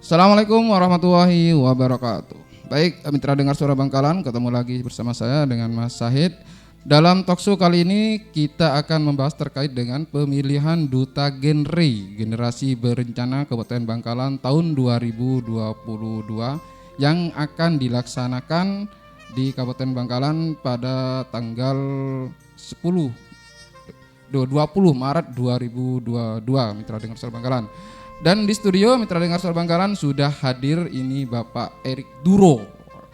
Assalamualaikum warahmatullahi wabarakatuh. Baik, mitra dengar suara Bangkalan, ketemu lagi bersama saya dengan Mas Syahid. Dalam talkshow kali ini kita akan membahas terkait dengan pemilihan duta genre generasi berencana Kabupaten Bangkalan tahun 2022 yang akan dilaksanakan di Kabupaten Bangkalan pada tanggal 20 Maret 2022, mitra dengar suara Bangkalan. Dan di studio mitra dengar suara Bangkalan sudah hadir ini Bapak Erik Duro.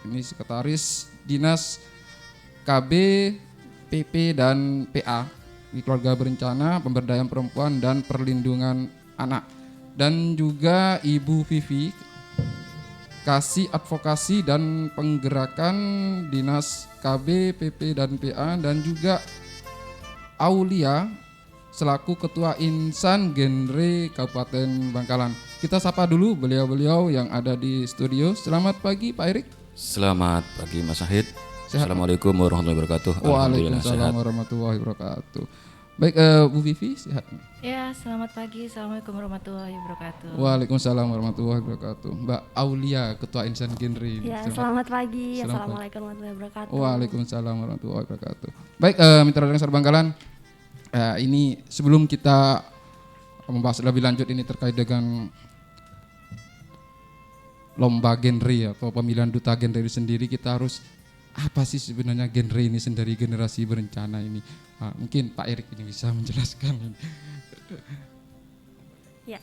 Ini sekretaris Dinas KB, PP dan PA di Keluarga Berencana, Pemberdayaan Perempuan dan Perlindungan Anak. Dan juga Ibu Vivi, Kasih Advokasi dan Penggerakan Dinas KB, PP dan PA, dan juga Aulia selaku Ketua Insan Genre Kabupaten Bangkalan. Kita sapa dulu beliau-beliau yang ada di studio. Selamat pagi Pak Erik. Selamat pagi Mas Syahid. Sehat. Assalamualaikum warahmatullahi wabarakatuh. Waalaikumsalam warahmatullahi wabarakatuh. Baik, Bu Vivi sehat? Ya, selamat pagi. Assalamualaikum warahmatullahi wabarakatuh. Waalaikumsalam warahmatullahi wabarakatuh. Mbak Aulia, Ketua Insan Genre. Ya, selamat pagi. Selamat Assalamualaikum warahmatullahi wabarakatuh. Waalaikumsalam warahmatullahi wabarakatuh. Baik, mitra dengar Bangkalan. Ini sebelum kita membahas lebih lanjut ini terkait dengan lomba genre atau pemilihan duta genre ini sendiri, kita harus apa sih sebenarnya genre ini sendiri, generasi berencana ini. Mungkin Pak Erik ini bisa menjelaskan. Ya,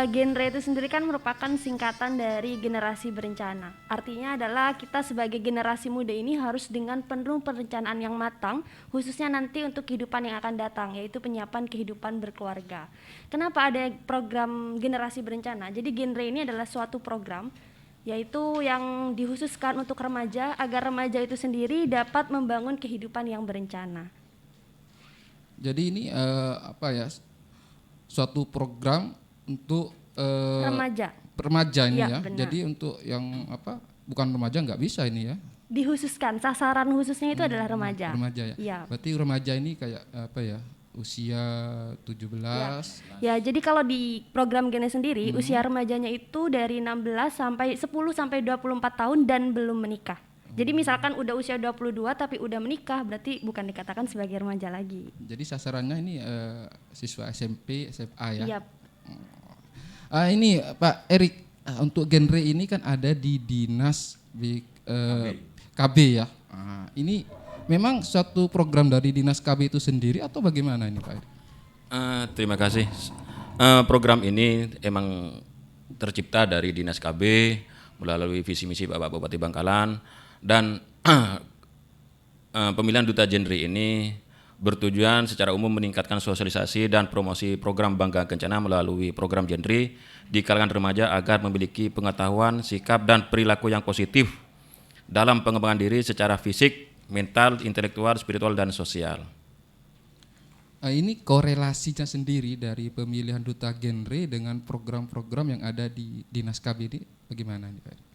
genre itu sendiri kan merupakan singkatan dari generasi berencana. Artinya adalah kita sebagai generasi muda ini harus dengan penuh perencanaan yang matang, khususnya nanti untuk kehidupan yang akan datang, yaitu penyiapan kehidupan berkeluarga. Kenapa ada program generasi berencana? Jadi genre ini adalah suatu program yaitu yang dikhususkan untuk remaja agar remaja itu sendiri dapat membangun kehidupan yang berencana. Jadi ini suatu program untuk remaja ini ya. Benar. Jadi untuk yang bukan remaja nggak bisa ini ya. Dikhususkan, sasaran khususnya itu adalah remaja. Remaja ya. Ya. Berarti remaja ini kayak usia 17. Ya, jadi kalau di program Gene sendiri usia remajanya itu dari 16 sampai 10 sampai 24 tahun dan belum menikah. Jadi misalkan udah usia 22 tapi udah menikah, berarti bukan dikatakan sebagai remaja lagi. Jadi sasarannya ini siswa SMP, SMA ya. Iya. Ini Pak Erik, untuk genre ini kan ada di Dinas KB ya. Ini memang suatu program dari Dinas KB itu sendiri atau bagaimana ini Pak Erik? Terima kasih. Program ini emang tercipta dari Dinas KB melalui visi misi Bapak Bupati Bangkalan, dan pemilihan duta genre ini bertujuan secara umum meningkatkan sosialisasi dan promosi program Bangga Kencana melalui program genre di kalangan remaja agar memiliki pengetahuan, sikap dan perilaku yang positif dalam pengembangan diri secara fisik, mental, intelektual, spiritual dan sosial. Ini korelasinya sendiri dari pemilihan duta genre dengan program-program yang ada di Dinas KB ini bagaimana ini Pak Erik?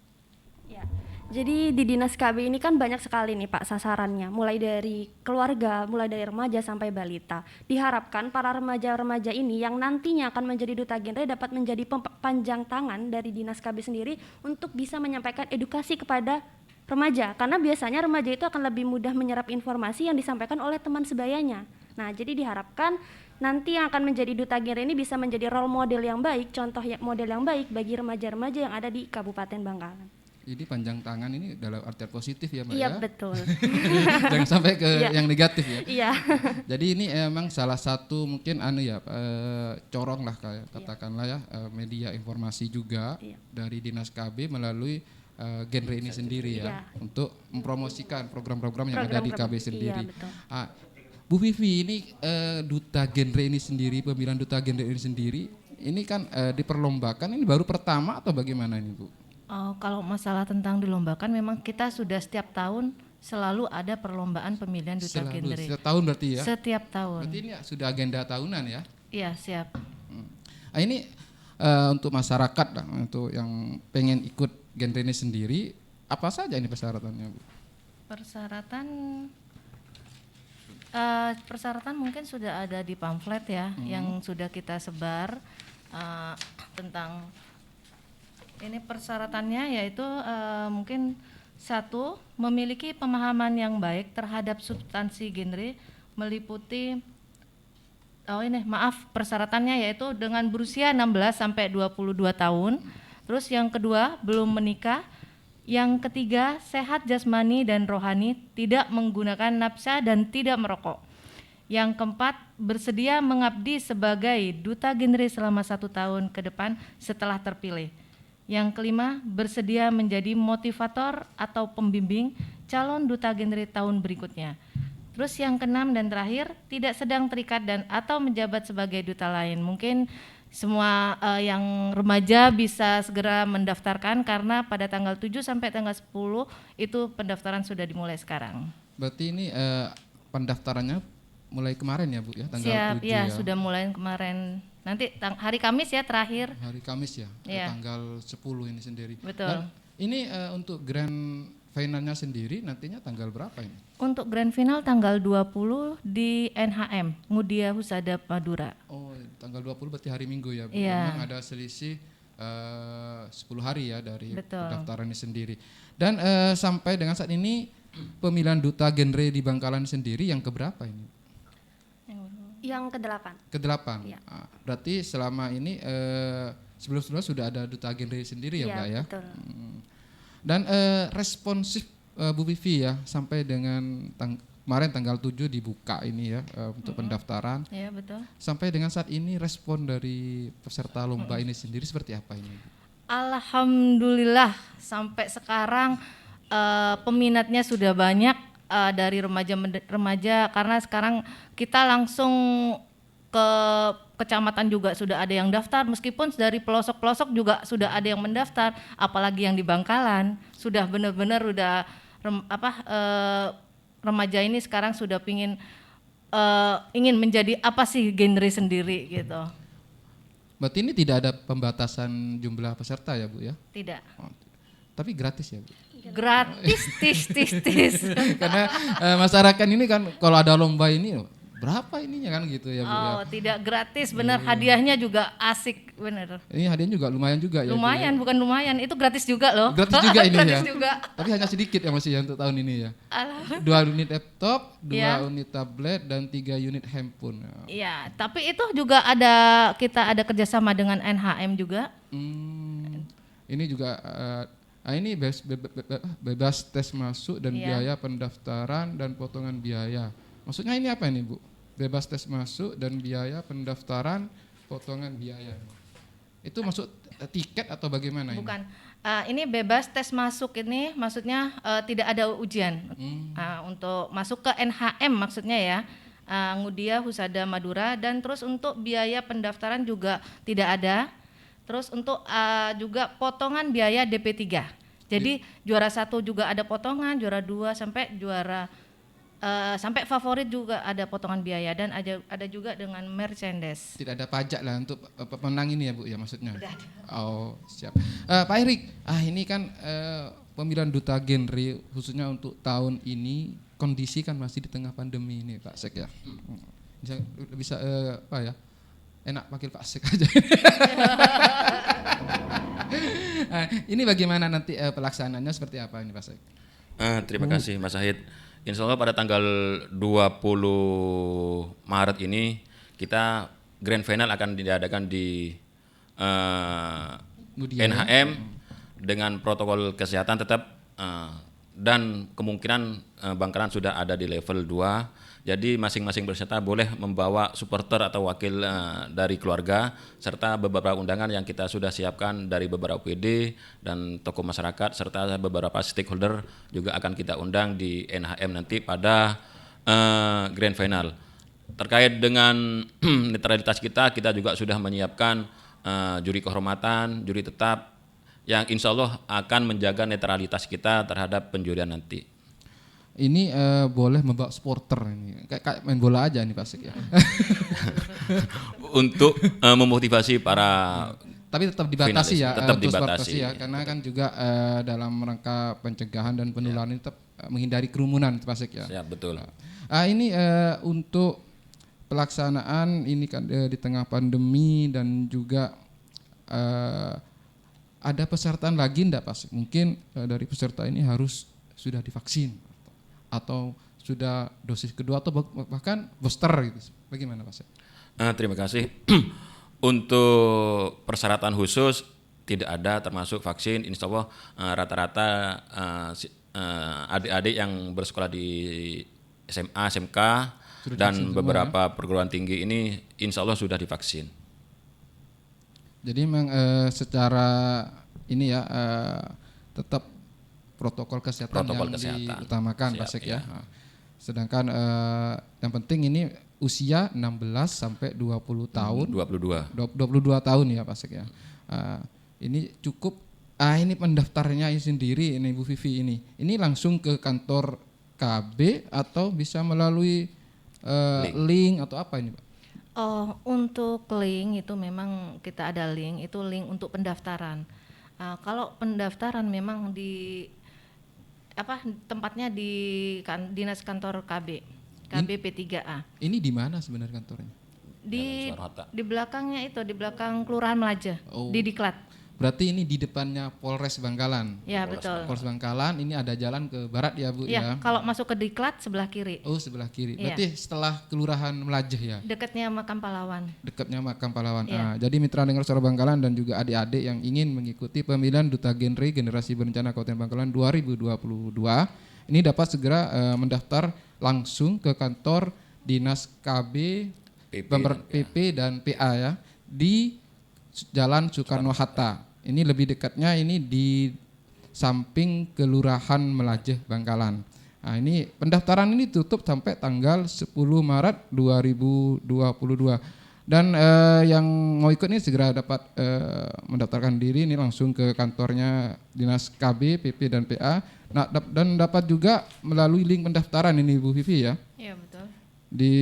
Ya. Jadi di Dinas KB ini kan banyak sekali nih Pak sasarannya, mulai dari keluarga, mulai dari remaja sampai balita. Diharapkan para remaja-remaja ini yang nantinya akan menjadi duta genre dapat menjadi panjang tangan dari Dinas KB sendiri untuk bisa menyampaikan edukasi kepada remaja, karena biasanya remaja itu akan lebih mudah menyerap informasi yang disampaikan oleh teman sebayanya. Nah, jadi diharapkan nanti yang akan menjadi duta genre ini bisa menjadi role model yang baik, contoh model yang baik bagi remaja-remaja yang ada di Kabupaten Bangkalan. Jadi panjang tangan ini dalam artian positif ya Mbak Iya, ya? betul. Jangan sampai ke yang negatif ya. Iya. Jadi ini emang salah satu mungkin corong lah katakanlah ya, media informasi juga dari Dinas KB melalui genre ini sendiri ya, untuk mempromosikan program-program yang ada di KB sendiri. Iya, betul. Bu Vivi, ini duta genre ini sendiri, pemilihan duta genre ini sendiri, ini kan diperlombakan ini baru pertama atau bagaimana ini Bu? Kalau masalah tentang dilombakan, memang kita sudah setiap tahun selalu ada perlombaan pemilihan duta genre. Setiap tahun berarti ya? Setiap tahun. Berarti ini sudah agenda tahunan ya? Iya, siap. Ini untuk masyarakat, untuk yang pengen ikut genre ini sendiri, apa saja ini persyaratannya Bu? Persyaratan mungkin sudah ada di pamflet ya, yang sudah kita sebar tentang Ini persyaratannya yaitu mungkin satu, memiliki pemahaman yang baik terhadap substansi genre meliputi persyaratannya yaitu dengan berusia 16 sampai 22 tahun. Terus yang kedua, belum menikah. Yang ketiga, sehat jasmani dan rohani, tidak menggunakan nafsa dan tidak merokok. Yang keempat, bersedia mengabdi sebagai duta genre selama 1 tahun ke depan setelah terpilih. Yang kelima, bersedia menjadi motivator atau pembimbing calon duta genre tahun berikutnya. Terus yang keenam dan terakhir, tidak sedang terikat dan atau menjabat sebagai duta lain. Mungkin semua yang remaja bisa segera mendaftarkan karena pada tanggal 7 sampai tanggal 10 itu pendaftaran sudah dimulai sekarang. Berarti ini pendaftarannya mulai kemarin ya Bu ya, tanggal Siap, 7 ya, ya. sudah mulai kemarin. Nanti hari Kamis ya terakhir. Hari Kamis ya, Iya. tanggal 10 ini sendiri. Betul. Dan ini untuk grand finalnya sendiri nantinya tanggal berapa ini? Untuk grand final tanggal 20 di NHM, Mudia Husada Madura. Oh, tanggal 20 berarti hari Minggu ya Bu. Iya. Memang ada selisih 10 hari ya dari Betul. pendaftaran ini sendiri. Dan sampai dengan saat ini pemilihan duta genre di Bangkalan sendiri yang keberapa ini? Yang ke-8. Ke-8. Iya. Berarti selama ini sebelum-sebelumnya sudah ada duta genre sendiri ya, Iya, Mbak ya? betul. Dan responsif Bu Vivi ya sampai dengan kemarin tanggal 7 dibuka ini ya untuk pendaftaran. Ya, betul. Sampai dengan saat ini respon dari peserta lomba ini sendiri seperti apa ini? Alhamdulillah sampai sekarang peminatnya sudah banyak dari remaja karena sekarang kita langsung ke kecamatan juga sudah ada yang daftar, meskipun dari pelosok-pelosok juga sudah ada yang mendaftar, apalagi yang di Bangkalan sudah benar-benar remaja ini sekarang sudah ingin menjadi apa sih genre sendiri gitu. Berarti ini tidak ada pembatasan jumlah peserta ya Bu ya? Tidak. Oh, tapi gratis ya Bu? Gratis tis. Karena masyarakat ini kan kalau ada lomba ini berapa ininya kan gitu ya Bu ya? Oh, tidak gratis, benar. Hadiahnya juga asik, benar. Ini hadiahnya juga lumayan juga ya Bu, Lumayan, bukan lumayan, itu gratis juga loh. Gratis juga ini Gratis ya? juga. Tapi hanya sedikit ya masih ya untuk tahun ini ya? Alhamdulillah. 2 unit laptop, 2 Iya. unit tablet, dan 3 unit handphone. Iya, tapi itu juga kita ada kerjasama dengan NHM juga. Ini juga ini bebas tes masuk dan Iya. biaya pendaftaran dan potongan biaya. Maksudnya ini apa ini Bu? Bebas tes masuk dan biaya pendaftaran, potongan biaya. Itu maksud tiket atau bagaimana ini? Bukan. Ini bebas tes masuk ini maksudnya tidak ada ujian. Untuk masuk ke NHM maksudnya ya. Mudia Husada Madura, dan terus untuk biaya pendaftaran juga tidak ada. Terus untuk juga potongan biaya DP3. Jadi juara 1 juga ada potongan, juara 2 sampai juara sampai favorit juga ada potongan biaya, dan ada juga dengan merchandise. Tidak ada pajak lah untuk pemenang ini ya Bu ya maksudnya? Oh siap. Pak Erik, ini kan pemilihan duta genre khususnya untuk tahun ini kondisi kan masih di tengah pandemi ini Pak Sek ya. Bisa apa ya? Enak panggil Pak Sek aja. Ini bagaimana nanti pelaksanaannya seperti apa ini Pak Sek? Terima kasih Mas Sahid. Insya Allah pada tanggal 20 Maret ini kita grand final akan diadakan di NHM dengan protokol kesehatan tetap dan kemungkinan Bangkalan sudah ada di level 2. Jadi masing-masing peserta boleh membawa supporter atau wakil dari keluarga serta beberapa undangan yang kita sudah siapkan dari beberapa PD dan tokoh masyarakat serta beberapa stakeholder juga akan kita undang di NHM nanti pada grand final. Terkait dengan netralitas kita juga sudah menyiapkan juri kehormatan, juri tetap yang insya Allah akan menjaga netralitas kita terhadap penjurian nanti. Ini boleh membawa supporter ini, kayak main bola aja nih Pak Sek ya. Untuk memotivasi para, tapi tetap dibatasi finalis, ya, tetap untuk dibatasi. supporters ya, karena kan juga dalam rangka pencegahan dan penularan ini tetap menghindari kerumunan Pak Sek ya. ya betul. Ini untuk pelaksanaan ini kan di tengah pandemi dan juga ada persyaratan lagi enggak Pak? Mungkin dari peserta ini harus sudah divaksin atau sudah dosis kedua atau bahkan booster gitu. Bagaimana Pak? Terima kasih. Untuk persyaratan khusus tidak ada, termasuk vaksin. Insya Allah rata-rata adik-adik yang bersekolah di SMA, SMK Sudah dan divaksin beberapa perguruan tinggi ini insya Allah sudah divaksin. Jadi memang secara ini ya tetap protokol kesehatan yang diutamakan Pak Sek ya. Nah, sedangkan yang penting ini usia 16 sampai 20 tahun. 22 tahun ya Pak Sek ya. Ini cukup ini pendaftarnya sendiri ini Bu Vivi ini. Ini langsung ke kantor KB atau bisa melalui link atau apa ini Pak? Oh, untuk link itu memang kita ada link, itu link untuk pendaftaran. Kalau pendaftaran memang di tempatnya di Dinas Kantor KB P3A. Ini di mana sebenarnya kantornya? Di belakangnya itu, di belakang Kelurahan Melaje, di Diklat. Berarti ini di depannya Polres Bangkalan. Ya, betul. Polres Bangkalan ini ada jalan ke barat ya Bu ya. Kalau masuk ke Diklat sebelah kiri. Oh, sebelah kiri. Iya. Berarti setelah Kelurahan Melajeh ya. Dekatnya Makam Pahlawan. Dekatnya Makam Pahlawan. Iya. Jadi mitra dengar suara Bangkalan dan juga adik-adik yang ingin mengikuti pemilihan Duta Genre Generasi Berencana Kabupaten Bangkalan 2022 ini dapat segera mendaftar langsung ke kantor Dinas KB, PP dan PA ya di Jalan Soekarno-Hatta. Ini lebih dekatnya ini di samping Kelurahan Melajeh Bangkalan. Nah, ini pendaftaran ini tutup sampai tanggal 10 Maret 2022. Dan yang mau ikut ini segera dapat mendaftarkan diri ini langsung ke kantornya Dinas KB, PP dan PA. Nah, dan dapat juga melalui link pendaftaran ini Bu Vivi ya. Iya, betul. Di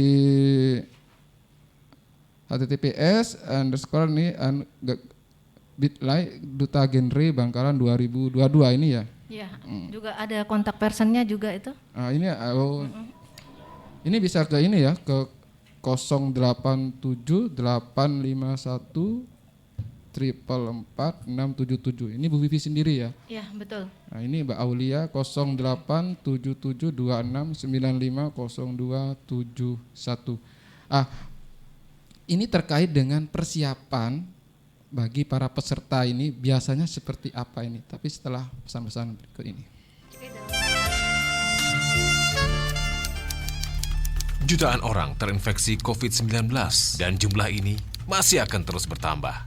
https _ bit.ly Duta Genre Bangkalan 2022 ini ya. Iya, juga ada kontak personnya juga itu. Nah, ini ini bisa ke ini ya ke 087851444677. Ini Bu Vivi sendiri ya. Iya, betul. Nah, ini Mbak Aulia 087726950271. Ini terkait dengan persiapan bagi para peserta ini biasanya seperti apa ini? Tapi setelah pesan-pesan berikut ini. Jutaan orang terinfeksi COVID-19 dan jumlah ini masih akan terus bertambah.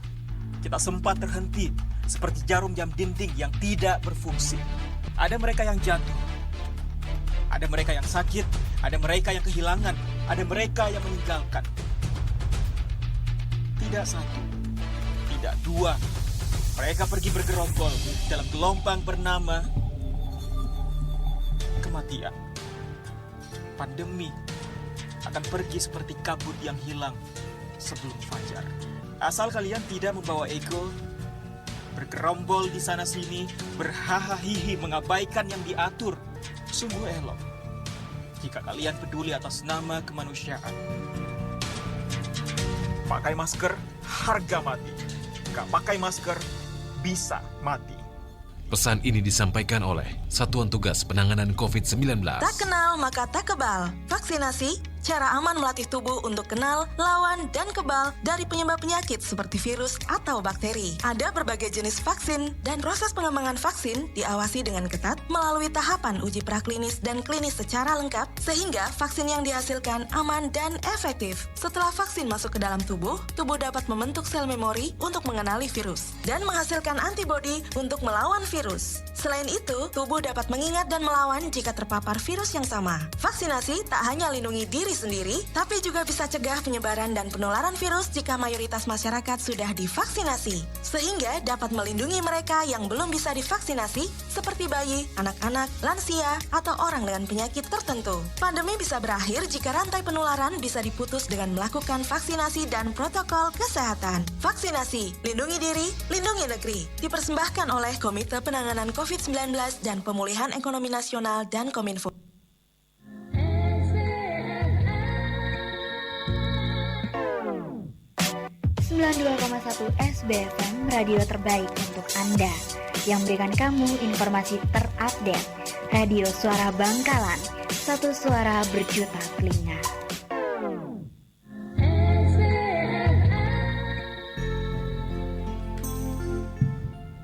Kita sempat terhenti seperti jarum jam dinding yang tidak berfungsi. Ada mereka yang jatuh, ada mereka yang sakit, ada mereka yang kehilangan, ada mereka yang meninggalkan. Tidak satu, tidak dua, mereka pergi bergerombol dalam gelombang bernama kematian. Pandemi akan pergi seperti kabut yang hilang sebelum fajar. Asal kalian tidak membawa ego, bergerombol di sana sini, berhahaha mengabaikan yang diatur. Sungguh elok jika kalian peduli atas nama kemanusiaan. Pakai masker, harga mati. Gak pakai masker, bisa mati. Pesan ini disampaikan oleh Satuan Tugas Penanganan COVID-19. Tak kenal maka tak kebal. Vaksinasi, cara aman melatih tubuh untuk kenal, lawan, dan kebal dari penyebab penyakit seperti virus atau bakteri. Ada berbagai jenis vaksin dan proses pengembangan vaksin diawasi dengan ketat melalui tahapan uji praklinis dan klinis secara lengkap sehingga vaksin yang dihasilkan aman dan efektif. Setelah vaksin masuk ke dalam tubuh, tubuh dapat membentuk sel memori untuk mengenali virus dan menghasilkan antibodi untuk melawan virus. Selain itu, tubuh dapat mengingat dan melawan jika terpapar virus yang sama. Vaksinasi tak hanya lindungi diri sendiri, tapi juga bisa cegah penyebaran dan penularan virus jika mayoritas masyarakat sudah divaksinasi, sehingga dapat melindungi mereka yang belum bisa divaksinasi, seperti bayi, anak-anak, lansia, atau orang dengan penyakit tertentu. Pandemi bisa berakhir jika rantai penularan bisa diputus dengan melakukan vaksinasi dan protokol kesehatan. Vaksinasi, lindungi diri, lindungi negeri. Dipersembahkan oleh Komite Penanganan COVID-19 dan Pemulihan Ekonomi Nasional dan Kominfo. 92,1 SBFM, radio terbaik untuk Anda, yang memberikan kamu informasi terupdate. Radio Suara Bangkalan, satu suara berjuta telinga.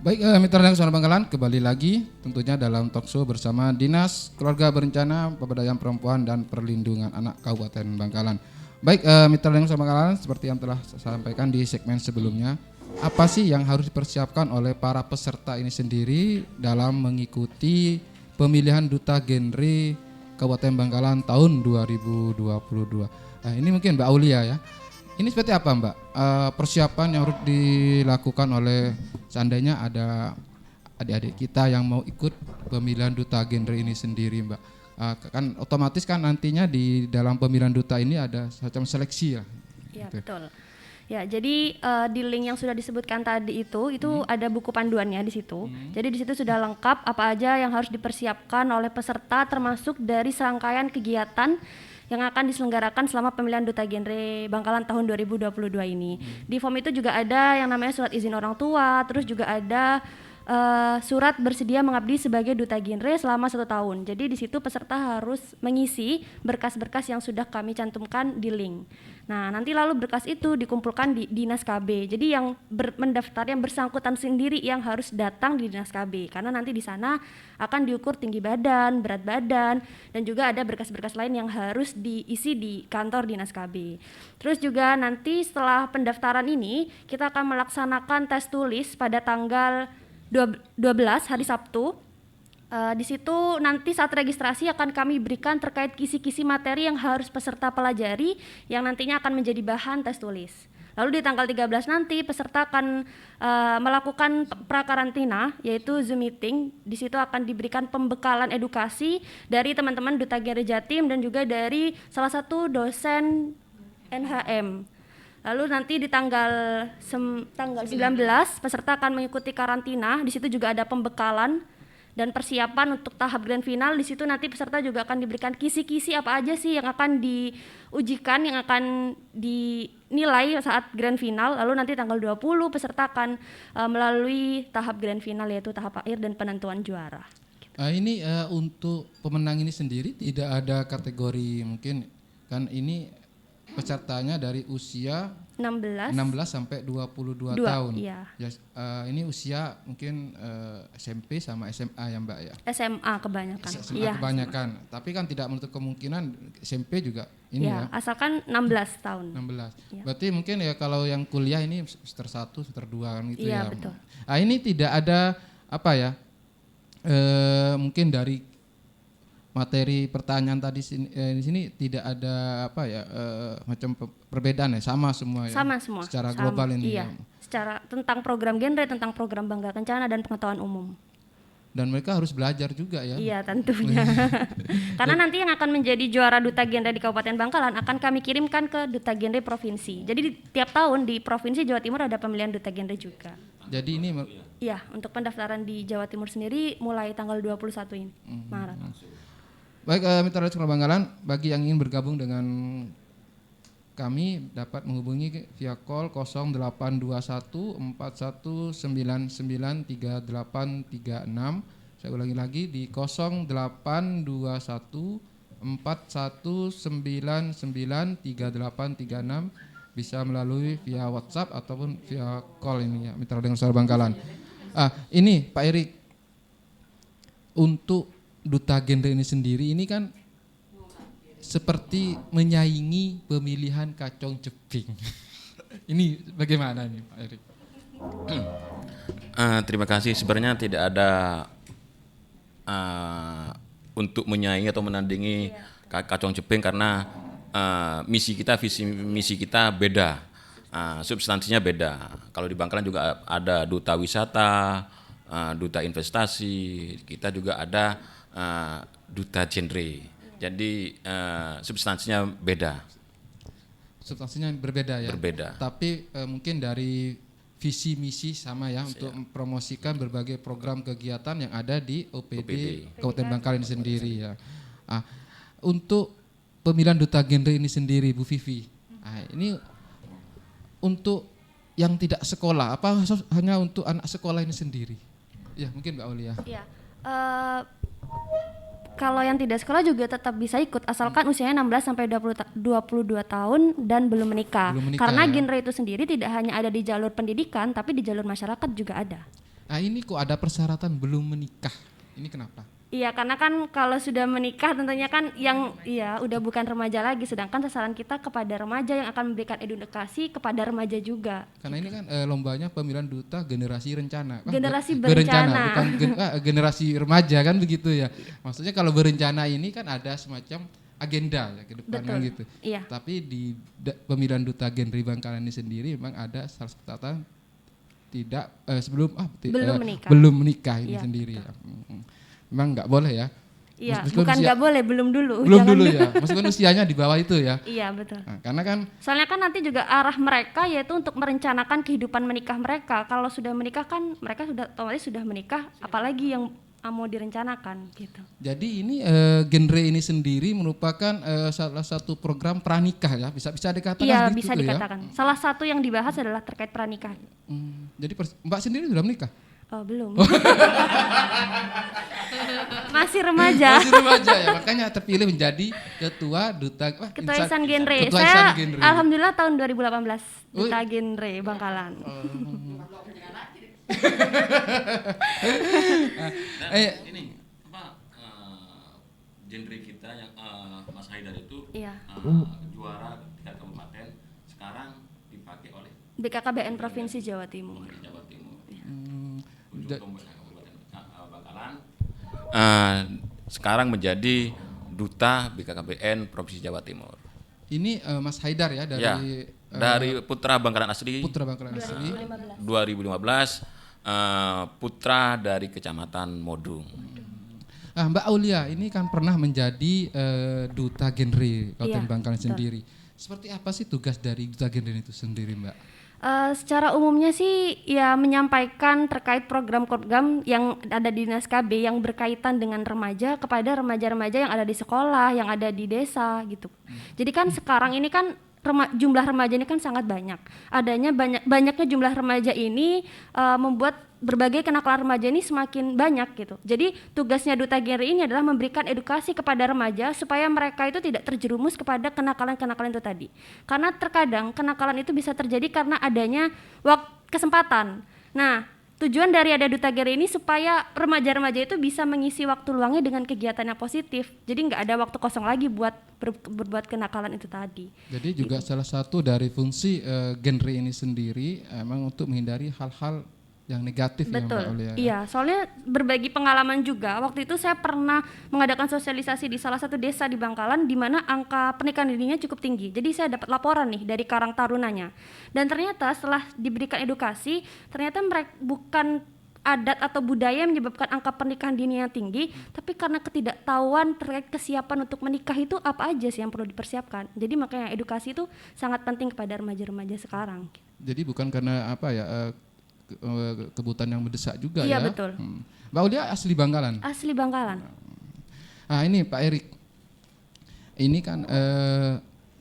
Baik, Mitra dan Suara Bangkalan, kembali lagi tentunya dalam talk show bersama Dinas Keluarga Berencana, Pemberdayaan Perempuan dan Perlindungan Anak Kabupaten Bangkalan. Baik, Mitra dan Suara Bangkalan, seperti yang telah saya sampaikan di segmen sebelumnya, apa sih yang harus dipersiapkan oleh para peserta ini sendiri dalam mengikuti pemilihan Duta Genre Kabupaten Bangkalan tahun 2022? Nah, ini mungkin Mbak Aulia ya. Ini seperti apa Mbak? Persiapan yang harus dilakukan oleh seandainya ada adik-adik kita yang mau ikut pemilihan Duta Genre ini sendiri Mbak. Kan otomatis kan nantinya di dalam pemilihan Duta ini ada semacam seleksi ya. Iya gitu. betul. Ya, jadi di link yang sudah disebutkan tadi itu ada buku panduannya di situ. Jadi di situ sudah lengkap apa aja yang harus dipersiapkan oleh peserta, termasuk dari serangkaian kegiatan yang akan diselenggarakan selama pemilihan Duta Genre Bangkalan tahun 2022 ini. Di form itu juga ada yang namanya surat izin orang tua, terus juga ada surat bersedia mengabdi sebagai Duta Genre selama 1 tahun. Jadi di situ peserta harus mengisi berkas-berkas yang sudah kami cantumkan di link. Nah, nanti lalu berkas itu dikumpulkan di Dinas KB. Jadi yang mendaftar yang bersangkutan sendiri yang harus datang di Dinas KB, karena nanti di sana akan diukur tinggi badan, berat badan, dan juga ada berkas-berkas lain yang harus diisi di kantor Dinas KB. Terus juga nanti setelah pendaftaran ini kita akan melaksanakan tes tulis pada tanggal 12 hari Sabtu. Di situ nanti saat registrasi akan kami berikan terkait kisi-kisi materi yang harus peserta pelajari yang nantinya akan menjadi bahan tes tulis. Lalu di tanggal 13 nanti peserta akan melakukan prakarantina, yaitu Zoom meeting. Di situ akan diberikan pembekalan edukasi dari teman-teman Duta Genre Jatim dan juga dari salah satu dosen NHM. Lalu nanti di tanggal 19 peserta akan mengikuti karantina. Di situ juga ada pembekalan dan persiapan untuk tahap grand final. Di situ nanti peserta juga akan diberikan kisi-kisi apa aja sih yang akan diujikan, yang akan dinilai saat grand final. Lalu nanti tanggal 20 peserta akan melalui tahap grand final, yaitu tahap akhir dan penentuan juara. Ini untuk pemenang ini sendiri tidak ada kategori, mungkin kan ini pesertanya dari usia 16 sampai 22 tahun. Iya. Ya, ini usia mungkin SMP sama SMA ya Mbak ya. SMA kebanyakan. SMA Iya. kebanyakan. Tapi kan tidak menutup kemungkinan SMP juga ini ya. Asalkan 16 tahun. 16. Iya. Berarti mungkin ya kalau yang kuliah ini semester 1, semester 2 kan gitu Iya, ya. betul. Ini tidak ada apa ya? Mungkin dari materi pertanyaan tadi di sini tidak ada apa ya macam perbedaan ya, sama semua ya. Sama semua. Secara Sama. global ini. Iya. Ya. Secara tentang program genre, tentang program Bangga Kencana dan pengetahuan umum. Dan mereka harus belajar juga ya. Iya, tentunya. Karena nanti yang akan menjadi juara Duta Genre di Kabupaten Bangkalan akan kami kirimkan ke Duta Genre provinsi. Jadi tiap tahun di provinsi Jawa Timur ada pemilihan Duta Genre juga. Jadi ini Iya, untuk pendaftaran di Jawa Timur sendiri mulai tanggal 21 ini, Maret. Baik, Mitra Sekolah Bangkalan, bagi yang ingin bergabung dengan kami dapat menghubungi via call 0821 4199 3836. Saya ulangi lagi di 0821 4199 3836, bisa melalui via WhatsApp ataupun via call ini ya, Mitra Dengar Suara Bangkalan. Ini Pak Erik, untuk Duta Genre ini sendiri ini kan seperti menyaingi pemilihan Kacong Jeping. Ini bagaimana nih Pak Erik? Terima kasih. Sebenarnya tidak ada untuk menyaingi atau menandingi Kacong Jeping karena misi kita, visi misi kita beda, substansinya beda. Kalau di Bangkalan juga ada Duta Wisata, Duta Investasi, kita juga ada Duta Genre. Jadi substansinya beda. Substansinya berbeda ya. Berbeda. Tapi mungkin dari visi misi sama ya untuk mempromosikan berbagai program kegiatan yang ada di OPD Kabupaten Bangkalan sendiri ya. Untuk pemilihan Duta Genre ini sendiri Bu Vivi, ini untuk yang tidak sekolah, apa hanya untuk anak sekolah ini sendiri? Ya mungkin Mbak Aulia. Iya. Kalau yang tidak sekolah juga tetap bisa ikut asalkan usianya 16 sampai 22 tahun dan belum menikah. Karena ya. genre itu sendiri tidak hanya ada di jalur pendidikan tapi di jalur masyarakat juga ada. Nah ini kok ada persyaratan belum menikah? Ini kenapa? Iya, karena kan kalau sudah menikah tentunya kan yang udah bukan remaja lagi, sedangkan sasaran kita kepada remaja yang akan memberikan edukasi kepada remaja juga. Karena ini kan lombanya pemilihan duta generasi rencana. Generasi berencana. Bukan generasi remaja kan begitu ya. Maksudnya kalau berencana ini kan ada semacam agenda ya ke depannya gitu. Iya. Tapi di pemilihan duta genre Bangkalan ini sendiri memang ada salah satu catatan tidak belum menikah ini sendiri ya. Memang nggak boleh ya? Iya, bukan nggak boleh, belum dulu. Belum dulu ya, meskipun usianya di bawah itu ya. Iya betul. Nah, karena kan. Soalnya kan nanti juga arah mereka yaitu untuk merencanakan kehidupan menikah mereka. Kalau sudah menikah kan mereka sudah otomatis sudah menikah, apalagi yang mau direncanakan gitu. Jadi ini genre ini sendiri merupakan salah satu program pranikah ya, bisa dikatakan. Iya gitu bisa dikatakan. Ya? Salah satu yang dibahas adalah terkait pranikah. Jadi Mbak sendiri sudah menikah? Oh belum. Masih remaja. Masih remaja ya, makanya terpilih menjadi ketua duta Insan Genre. Saya alhamdulillah tahun 2018 duta genre Bangkalan. Ini genre kita yang Mas Haidar itu juara tingkat kabupaten, sekarang dipakai oleh BKKBN Provinsi Jawa Timur. Bangkalan sekarang menjadi duta BKKBN Provinsi Jawa Timur. Ini Mas Haidar ya dari Putra Bangkalan Asri. Putra Bangkalan Asri 2015 putra dari Kecamatan Modung. Mbak Aulia ini kan pernah menjadi duta genre Kabupaten Bangkalan sendiri. Seperti apa sih tugas dari duta genre itu sendiri, Mbak? Secara umumnya sih ya menyampaikan terkait program-program yang ada di Dinas KB yang berkaitan dengan remaja kepada remaja-remaja yang ada di sekolah, yang ada di desa gitu. Jadi kan sekarang ini kan jumlah remaja ini kan sangat banyak. Banyaknya jumlah remaja ini membuat berbagai kenakalan remaja ini semakin banyak gitu. Jadi tugasnya duta genre ini adalah memberikan edukasi kepada remaja supaya mereka itu tidak terjerumus kepada kenakalan-kenakalan itu tadi. Karena terkadang kenakalan itu bisa terjadi karena adanya kesempatan. Nah, tujuan dari ada duta genre ini supaya remaja-remaja itu bisa mengisi waktu luangnya dengan kegiatan yang positif. Jadi nggak ada waktu kosong lagi buat berbuat kenakalan itu tadi. Jadi juga salah satu dari fungsi genre ini sendiri emang untuk menghindari hal-hal yang negatif. Betul. Ya Mbak Aulia. Iya, soalnya berbagi pengalaman juga. Waktu itu saya pernah mengadakan sosialisasi di salah satu desa di Bangkalan di mana angka pernikahan dininya cukup tinggi. Jadi saya dapat laporan nih dari Karang Tarunanya. Dan ternyata setelah diberikan edukasi, ternyata mereka bukan adat atau budaya yang menyebabkan angka pernikahan dini yang tinggi, tapi karena ketidaktahuan terkait kesiapan untuk menikah itu apa aja sih yang perlu dipersiapkan. Jadi makanya edukasi itu sangat penting kepada remaja-remaja sekarang. Jadi bukan karena apa ya kebutuhan yang mendesak juga iya, ya. Iya betul. Mbak Aulia asli Bangkalan? Asli Bangkalan. Ini Pak Erik, ini kan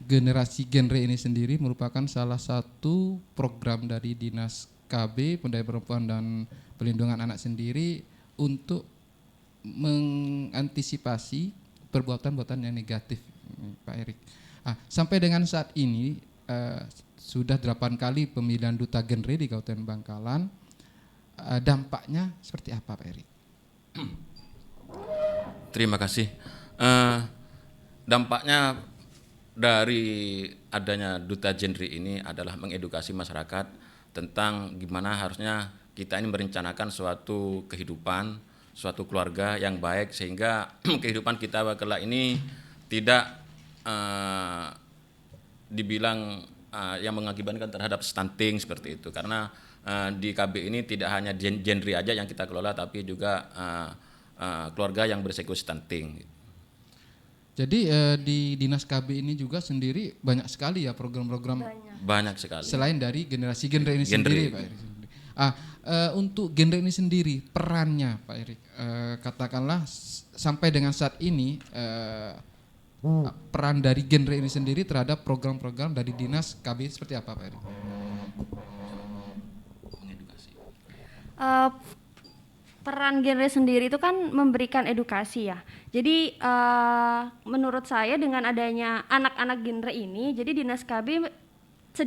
generasi genre ini sendiri merupakan salah satu program dari Dinas KB Pemberdayaan Perempuan dan Pelindungan Anak sendiri untuk mengantisipasi perbuatan-perbuatan yang negatif, Pak Erik. Sampai dengan saat ini sudah 8 kali pemilihan duta genre di Kabupaten Bangkalan. Dampaknya seperti apa, Pak Erik? Terima kasih. Dampaknya dari adanya duta genre ini adalah mengedukasi masyarakat tentang gimana harusnya kita ini merencanakan suatu kehidupan, suatu keluarga yang baik sehingga kehidupan kita kelak ini tidak dibilang yang mengakibatkan terhadap stunting seperti itu. Karena di KB ini tidak hanya genre aja yang kita kelola, tapi juga keluarga yang beresiko stunting. Jadi di Dinas KB ini juga sendiri banyak sekali ya program-program. Banyak sekali. Selain dari generasi genre ini sendiri, Pak Erik. Untuk genre ini sendiri perannya, Pak Erik, katakanlah sampai dengan saat ini peran dari genre ini sendiri terhadap program-program dari Dinas KB seperti apa, Pak Erik? Eh, peran genre sendiri itu kan memberikan edukasi ya. Jadi menurut saya dengan adanya anak-anak genre ini, jadi Dinas KB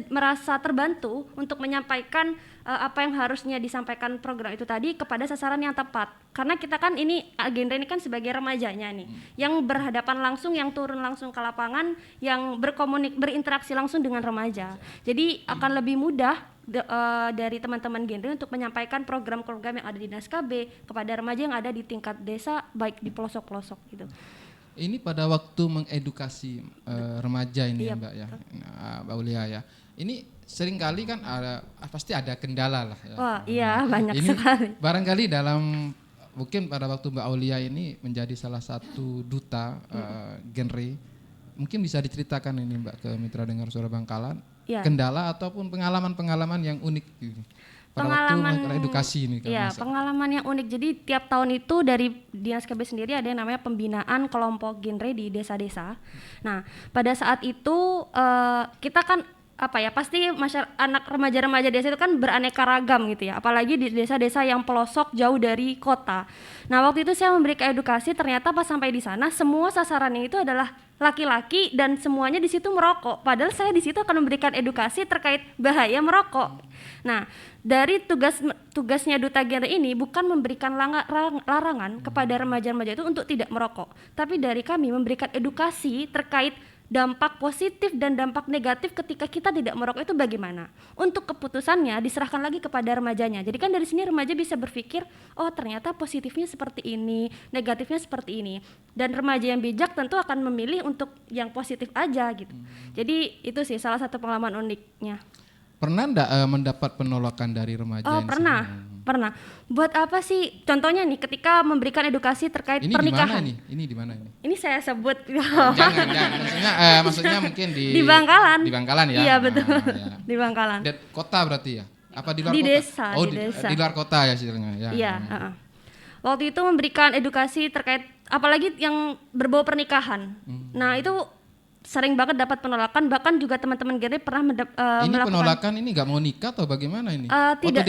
merasa terbantu untuk menyampaikan apa yang harusnya disampaikan program itu tadi kepada sasaran yang tepat. Karena kita kan ini genre ini kan sebagai remajanya nih, yang berhadapan langsung, yang turun langsung ke lapangan, yang berinteraksi langsung dengan remaja. Jadi akan lebih mudah dari teman-teman genre untuk menyampaikan program-program yang ada di Dinas KB kepada remaja yang ada di tingkat desa, baik di pelosok-pelosok gitu. Ini pada waktu mengedukasi remaja ini Iya, ya Mbak ya, Mbak Aulia ya. Ini seringkali kan pasti ada kendala lah ya. Wah iya banyak Ini sekali. barangkali dalam mungkin pada waktu Mbak Aulia ini menjadi salah satu duta genre, mungkin bisa diceritakan ini Mbak ke Mitra Dengar Suara Bangkalan, Ya. kendala ataupun pengalaman-pengalaman yang unik ini pada waktu melakukan edukasi ini. Iya, pengalaman yang unik. Jadi tiap tahun itu dari Dinas KB sendiri ada yang namanya pembinaan kelompok genre di desa-desa. Nah, pada saat itu kita kan pasti anak remaja-remaja desa itu kan beraneka ragam gitu ya, apalagi di desa-desa yang pelosok jauh dari kota. Nah, waktu itu saya memberikan edukasi, ternyata pas sampai di sana semua sasarannya itu adalah laki-laki dan semuanya di situ merokok. Padahal saya di situ akan memberikan edukasi terkait bahaya merokok. Nah, dari tugasnya duta genre ini bukan memberikan larangan kepada remaja-remaja itu untuk tidak merokok, tapi dari kami memberikan edukasi terkait dampak positif dan dampak negatif ketika kita tidak merokok itu bagaimana. Untuk keputusannya diserahkan lagi kepada remajanya. Jadi kan dari sini remaja bisa berpikir, oh ternyata positifnya seperti ini, negatifnya seperti ini. Dan remaja yang bijak tentu akan memilih untuk yang positif aja gitu. Jadi itu sih salah satu pengalaman uniknya. Pernah enggak mendapat penolakan dari remaja Oh ini? pernah. Buat apa sih? Contohnya nih ketika memberikan edukasi terkait Ini pernikahan. Ini di mana ini? Ini saya sebut. Jangan. Maksudnya mungkin Di Bangkalan. Di Bangkalan ya. Iya betul. Ya. Di Bangkalan. Dan kota berarti ya? Apa di luar Di kota? desa, Oh, di desa. di luar kota ya istilahnya. Ya. Iya. Waktu itu memberikan edukasi terkait apalagi yang berbau pernikahan. Nah itu sering banget dapat penolakan, bahkan juga teman-teman genre pernah Ini melakukan penolakan ini nggak mau nikah atau bagaimana ini? tidak.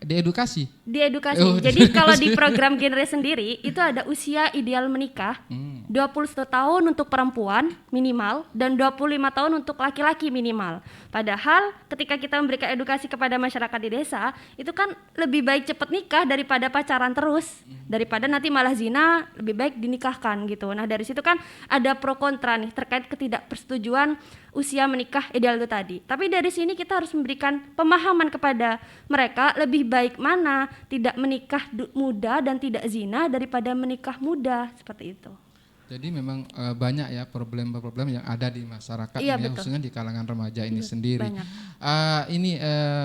Diedukasi. Diedukasi. Oh, Jadi kalau di program genre sendiri itu ada usia ideal menikah 21 tahun untuk perempuan minimal dan 25 tahun untuk laki-laki minimal. Padahal ketika kita memberikan edukasi kepada masyarakat di desa, itu kan lebih baik cepat nikah daripada pacaran terus, daripada nanti malah zina, lebih baik dinikahkan gitu. Nah, dari situ kan ada pro kontra nih terkait ketidakpersetujuan usia menikah ideal itu tadi. Tapi dari sini kita harus memberikan pemahaman kepada mereka lebih baik mana tidak menikah muda dan tidak zina daripada menikah muda, seperti itu. Jadi memang banyak ya problem-problem yang ada di masyarakat Iya, ini, betul. khususnya di kalangan remaja ini sendiri. Banyak. Ini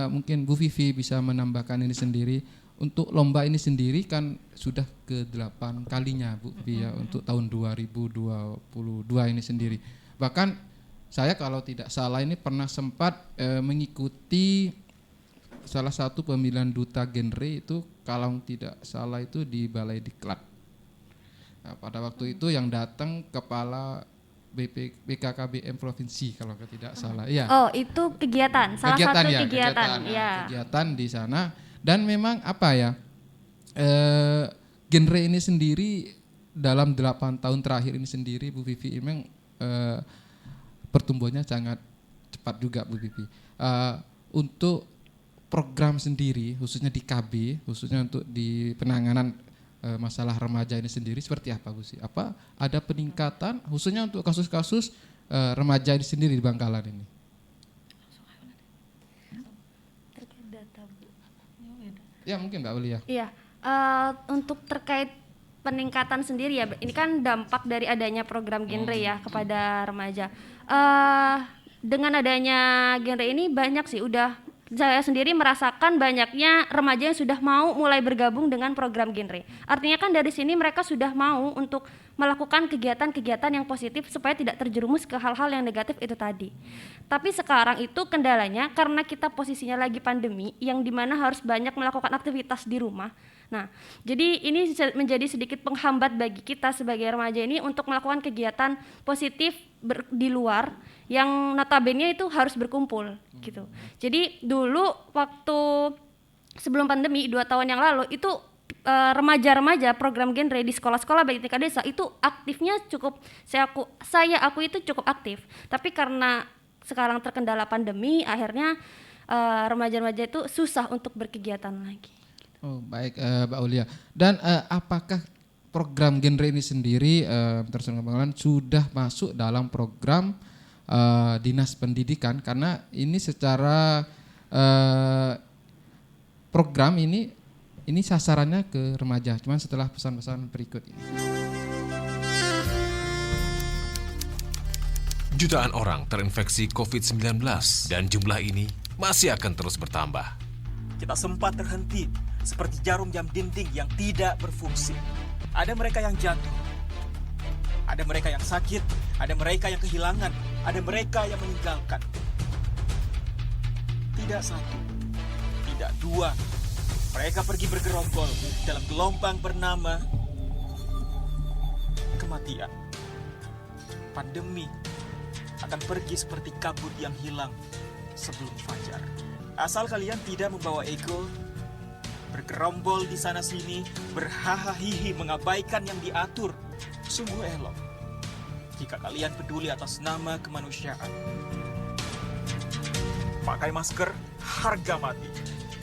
mungkin Bu Vivi bisa menambahkan ini sendiri. Untuk lomba ini sendiri kan sudah ke-8 kalinya Bu Vivi ya, untuk tahun 2022 ini sendiri. Bahkan saya kalau tidak salah ini pernah sempat mengikuti salah satu pemilihan duta genre itu, kalau tidak salah itu di Balai Diklat. Nah, pada waktu itu yang datang kepala BKKBM provinsi kalau tidak salah. Iya. Oh, itu kegiatan, salah satu kegiatan. Ya. Kegiatan di sana, dan memang genre ini sendiri dalam 8 tahun terakhir ini sendiri Bu Vivi memang pertumbuhannya sangat cepat juga Bu Vivi. Untuk program sendiri khususnya di KB, khususnya untuk di penanganan masalah remaja ini sendiri seperti apa Bu Sih? Apa ada peningkatan khususnya untuk kasus-kasus remaja ini sendiri di Bangkalan ini? Ya mungkin Mbak Aulia. Iya, untuk terkait peningkatan sendiri ya, ini kan dampak dari adanya program genre ya kepada remaja. Dengan adanya genre ini banyak sih, saya sendiri merasakan banyaknya remaja yang sudah mau mulai bergabung dengan program genre. Artinya kan dari sini mereka sudah mau untuk melakukan kegiatan-kegiatan yang positif supaya tidak terjerumus ke hal-hal yang negatif itu tadi. Tapi sekarang itu kendalanya karena kita posisinya lagi pandemi yang dimana harus banyak melakukan aktivitas di rumah. Nah, jadi ini menjadi sedikit penghambat bagi kita sebagai remaja ini untuk melakukan kegiatan positif di luar yang notabene itu harus berkumpul gitu. Jadi dulu waktu sebelum pandemi 2 tahun yang lalu itu remaja-remaja program genre di sekolah-sekolah baik tingkat desa itu aktifnya cukup saya aku itu cukup aktif. Tapi karena sekarang terkendala pandemi akhirnya remaja-remaja itu susah untuk berkegiatan lagi. Oh baik Mbak Aulia. Dan apakah program genre ini sendiri Mitra Bangkalan sudah masuk dalam program Dinas Pendidikan? Karena ini secara program ini sasarannya ke remaja. Cuman setelah pesan-pesan berikut ini. Jutaan orang terinfeksi COVID-19 dan jumlah ini masih akan terus bertambah. Kita sempat terhenti seperti jarum jam dinding yang tidak berfungsi. Ada mereka yang jatuh, ada mereka yang sakit, ada mereka yang kehilangan, ada mereka yang meninggalkan. Tidak satu, tidak dua. Mereka pergi bergerombol dalam gelombang bernama kematian. Pandemi akan pergi seperti kabut yang hilang sebelum fajar. Asal kalian tidak membawa ego, bergerombol di sana sini, berhahaha mengabaikan yang diatur. Sungguh elok jika kalian peduli atas nama kemanusiaan. Pakai masker, harga mati.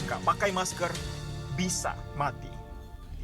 Gak pakai masker, bisa mati.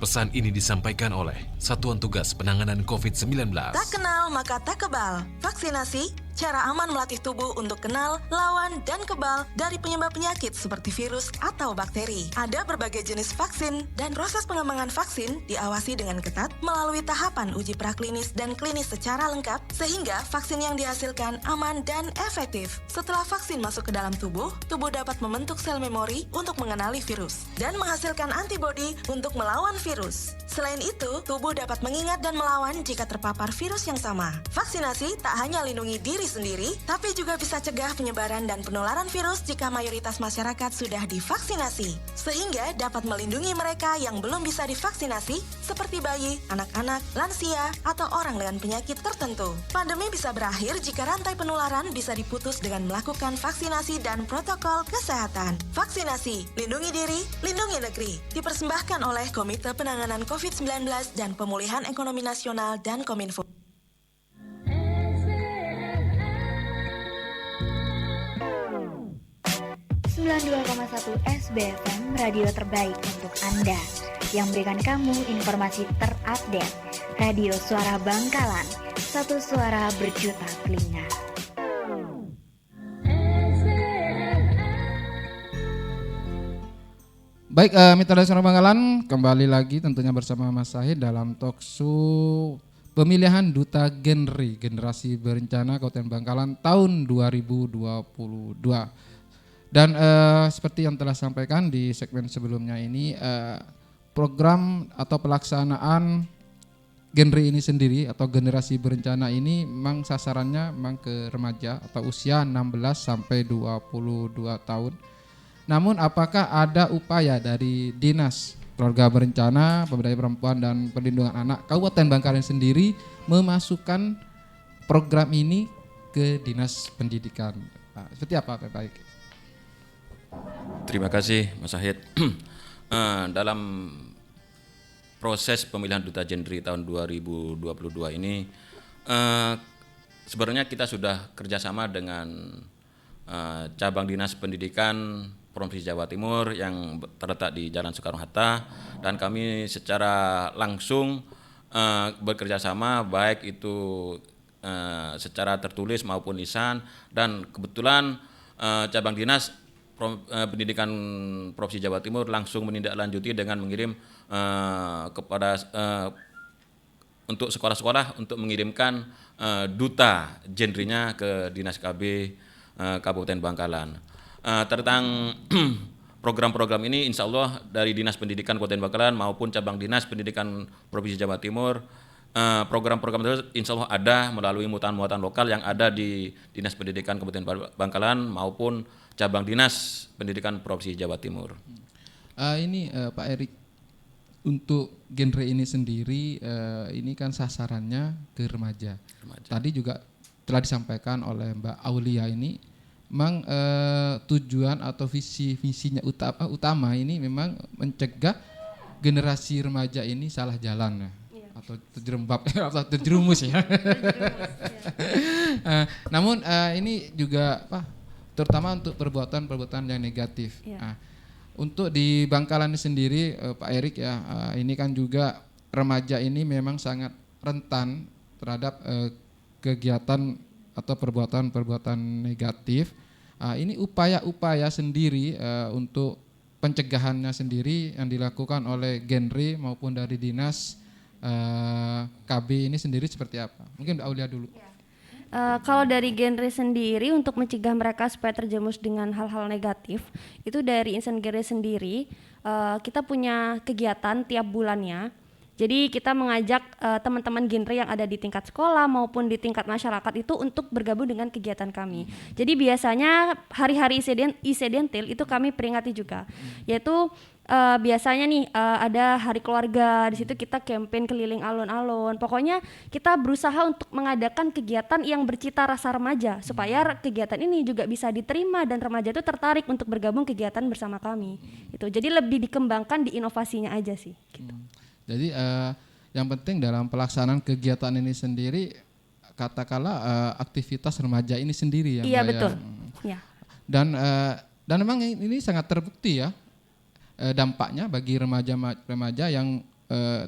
Pesan ini disampaikan oleh Satuan Tugas Penanganan COVID-19. Tak kenal maka tak kebal. Vaksinasi, cara aman melatih tubuh untuk kenal, lawan, dan kebal dari penyebab penyakit seperti virus atau bakteri. Ada berbagai jenis vaksin dan proses pengembangan vaksin diawasi dengan ketat melalui tahapan uji praklinis dan klinis secara lengkap sehingga vaksin yang dihasilkan aman dan efektif. Setelah vaksin masuk ke dalam tubuh dapat membentuk sel memori untuk mengenali virus dan menghasilkan antibodi untuk melawan virus. Selain itu, tubuh dapat mengingat dan melawan jika terpapar virus yang sama. Vaksinasi tak hanya lindungi diri sendiri, tapi juga bisa cegah penyebaran dan penularan virus jika mayoritas masyarakat sudah divaksinasi, sehingga dapat melindungi mereka yang belum bisa divaksinasi, seperti bayi, anak-anak, lansia, atau orang dengan penyakit tertentu. Pandemi bisa berakhir jika rantai penularan bisa diputus dengan melakukan vaksinasi dan protokol kesehatan. Vaksinasi, lindungi diri, lindungi negeri. Dipersembahkan oleh Komite Penanganan COVID-19 dan Pemulihan Ekonomi Nasional dan Kominfo. 92,1 SBFM, radio terbaik untuk Anda, yang berikan kamu informasi terupdate. Radio Suara Bangkalan, satu suara berjuta telinga. Baik, Mitra Suara Bangkalan, kembali lagi tentunya bersama Mas Sahid dalam talkshow pemilihan Duta Genre Generasi Berencana Kabupaten Bangkalan tahun 2022. Dan seperti yang telah sampaikan di segmen sebelumnya ini, program atau pelaksanaan genre ini sendiri atau generasi berencana ini memang sasarannya memang ke remaja atau usia 16 sampai 22 tahun. Namun apakah ada upaya dari Dinas Keluarga Berencana, Pemberdayaan Perempuan dan Perlindungan Anak Kabupaten Bangkalan sendiri memasukkan program ini ke Dinas Pendidikan? Nah, seperti apa Pak Baik? Terima kasih Mas Sahid. Dalam proses pemilihan Duta Genre tahun 2022 ini sebenarnya kita sudah kerjasama dengan cabang Dinas Pendidikan Provinsi Jawa Timur yang terletak di Jalan Soekarno-Hatta, dan kami secara langsung bekerjasama baik itu secara tertulis maupun lisan, dan kebetulan cabang Dinas Pendidikan Provinsi Jawa Timur langsung menindaklanjuti dengan mengirim kepada untuk sekolah-sekolah untuk mengirimkan duta genrenya ke Dinas KB Kabupaten Bangkalan. Tentang program-program ini insya Allah dari Dinas Pendidikan Kabupaten Bangkalan maupun cabang Dinas Pendidikan Provinsi Jawa Timur, program-program tersebut insya Allah ada melalui muatan-muatan lokal yang ada di Dinas Pendidikan Kabupaten Bangkalan maupun cabang Dinas Pendidikan Provinsi Jawa Timur. Pak Erik, untuk genre ini sendiri ini kan sasarannya ke remaja. Tadi juga telah disampaikan oleh Mbak Aulia ini memang tujuan atau visinya utama ini memang mencegah generasi remaja ini salah jalan ya, atau terjerembab atau terjerumus ya. Namun ini juga terutama untuk perbuatan yang negatif. Untuk di Bangkalan sendiri Pak Erik ya, ini kan juga remaja ini memang sangat rentan terhadap kegiatan atau perbuatan negatif. Ini upaya-upaya sendiri untuk pencegahannya sendiri yang dilakukan oleh Genri maupun dari dinas KB ini sendiri seperti apa? Mungkin Mbak Aulia dulu. Kalau dari Genri sendiri untuk mencegah mereka supaya terjerumus dengan hal-hal negatif, itu dari Insan Genri sendiri kita punya kegiatan tiap bulannya. Jadi kita mengajak teman-teman genre yang ada di tingkat sekolah maupun di tingkat masyarakat itu untuk bergabung dengan kegiatan kami. Jadi biasanya hari-hari insidentil itu kami peringati juga, yaitu biasanya nih ada hari keluarga, di situ kita campaign keliling alun-alun. Pokoknya kita berusaha untuk mengadakan kegiatan yang bercita rasa remaja supaya kegiatan ini juga bisa diterima dan remaja itu tertarik untuk bergabung kegiatan bersama kami. Itu jadi lebih dikembangkan di inovasinya aja sih. Gitu. Jadi yang penting dalam pelaksanaan kegiatan ini sendiri katakanlah aktivitas remaja ini sendiri ya. Iya Mbak, betul. Ya. Ya. Dan memang ini sangat terbukti ya dampaknya bagi remaja yang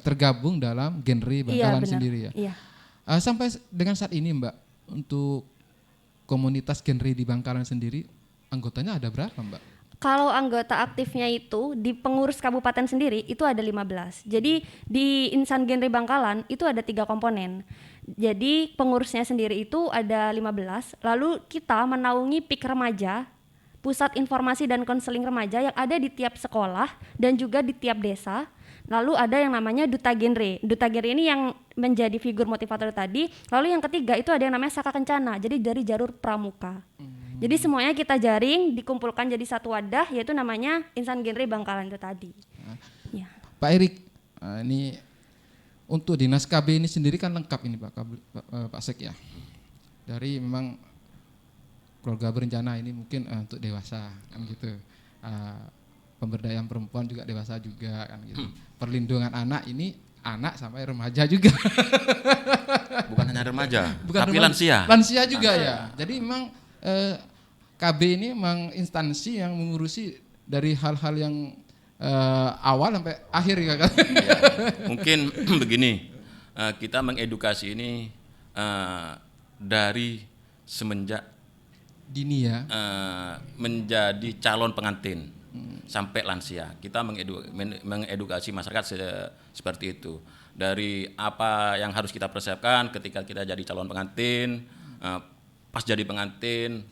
tergabung dalam Genri Bangkalan sendiri ya. Iya. Sampai dengan saat ini Mbak, untuk komunitas Genri di Bangkalan sendiri anggotanya ada berapa Mbak? Kalau anggota aktifnya itu di pengurus kabupaten sendiri itu ada 15. Jadi di Insan Genri Bangkalan itu ada 3 komponen. Jadi pengurusnya sendiri itu ada 15. Lalu kita menaungi PIK remaja, pusat informasi dan konseling remaja yang ada di tiap sekolah dan juga di tiap desa. Lalu ada yang namanya Duta Genre. Duta Genre ini yang menjadi figur motivator tadi. Lalu yang ketiga itu ada yang namanya Saka Kencana. Jadi dari jalur pramuka. Jadi semuanya kita jaring, dikumpulkan jadi satu wadah, yaitu namanya Insan Genre Bangkalan itu tadi. Ya. Pak Erik, ini untuk dinas KB ini sendiri kan lengkap ini Pak Sek ya. Dari memang keluarga berencana ini mungkin untuk dewasa kan gitu. Pemberdayaan perempuan juga dewasa juga kan gitu. Perlindungan anak ini anak sampai remaja juga. Bukan hanya remaja, tapi lansia. Lansia juga ya. Jadi memang KB ini memang instansi yang mengurusi dari hal-hal yang awal sampai akhir ya kan. Ya, mungkin begini, kita mengedukasi ini dari semenjak dini ya, menjadi calon pengantin sampai lansia. Kita mengedukasi masyarakat seperti itu. Dari apa yang harus kita persiapkan ketika kita jadi calon pengantin, pas jadi pengantin,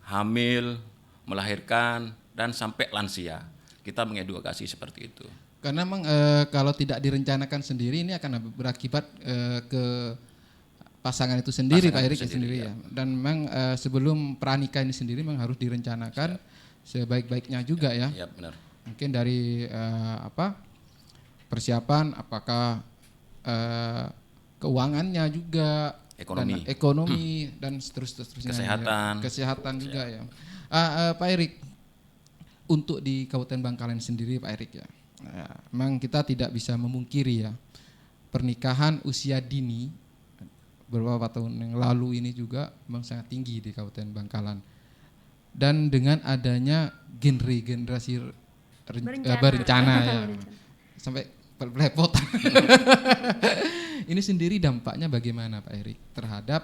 hamil, melahirkan, dan sampai lansia. Kita mengedukasi seperti itu. Karena memang kalau tidak direncanakan sendiri ini akan berakibat ke pasangan itu sendiri, Pak Erik sendiri ya. Dan memang sebelum pranikah ini sendiri memang harus direncanakan sebaik-baiknya juga ya. Iya, benar. Mungkin dari persiapan, apakah keuangannya juga, ekonomi dan seterusnya, kesehatan juga ya. Pak Erik, untuk di Kabupaten Bangkalan sendiri Pak Erik ya, memang kita tidak bisa memungkiri ya, pernikahan usia dini beberapa tahun yang lalu ini juga memang sangat tinggi di Kabupaten Bangkalan. Dan dengan adanya generasi berencana ya, sampai belepotan. Ini sendiri dampaknya bagaimana Pak Erik terhadap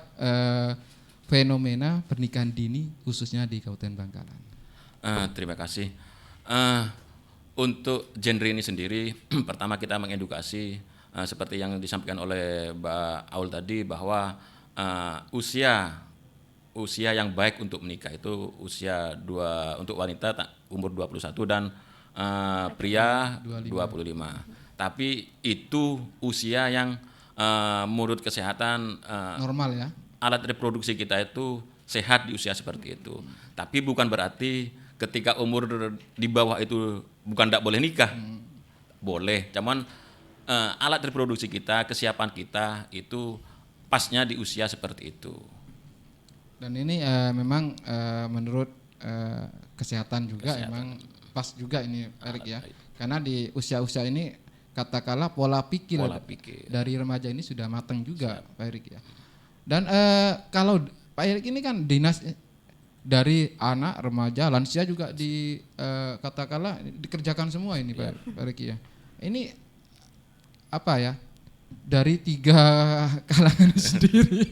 fenomena pernikahan dini khususnya di Kabupaten Bangkalan? Terima kasih. Untuk genre ini sendiri, pertama kita mengedukasi seperti yang disampaikan oleh Mbak Aul tadi bahwa usia yang baik untuk menikah itu usia untuk wanita umur 21 dan pria 25. Tapi itu usia yang menurut kesehatan normal ya. Alat reproduksi kita itu sehat di usia seperti itu. Tapi bukan berarti ketika umur di bawah itu bukan tidak boleh nikah. Boleh, cuman alat reproduksi kita, kesiapan kita itu pasnya di usia seperti itu. Dan ini memang menurut kesehatan juga emang pas juga ini Erik ya. Karena di usia-usia ini katakanlah pola pikir dari remaja ini sudah matang juga Pak Erik ya. Dan kalau Pak Erik ini kan dinas dari anak, remaja, lansia juga di katakanlah dikerjakan semua ini Pak Erik ya. Ini apa ya? Dari 3 kalangan sendiri.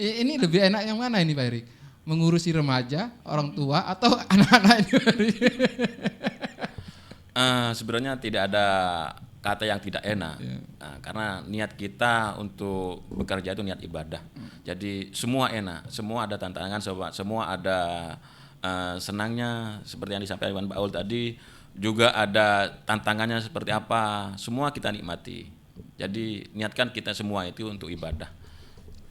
Ini lebih enak yang mana ini Pak Erik? Mengurusi remaja, orang tua atau anak-anak ini Pak Erik? Sebenarnya tidak ada kata yang tidak enak, karena niat kita untuk bekerja itu niat ibadah. Jadi semua enak, semua ada tantangan, semua ada senangnya seperti yang disampaikan Pak Aul tadi, juga ada tantangannya seperti apa, semua kita nikmati. Jadi niatkan kita semua itu untuk ibadah,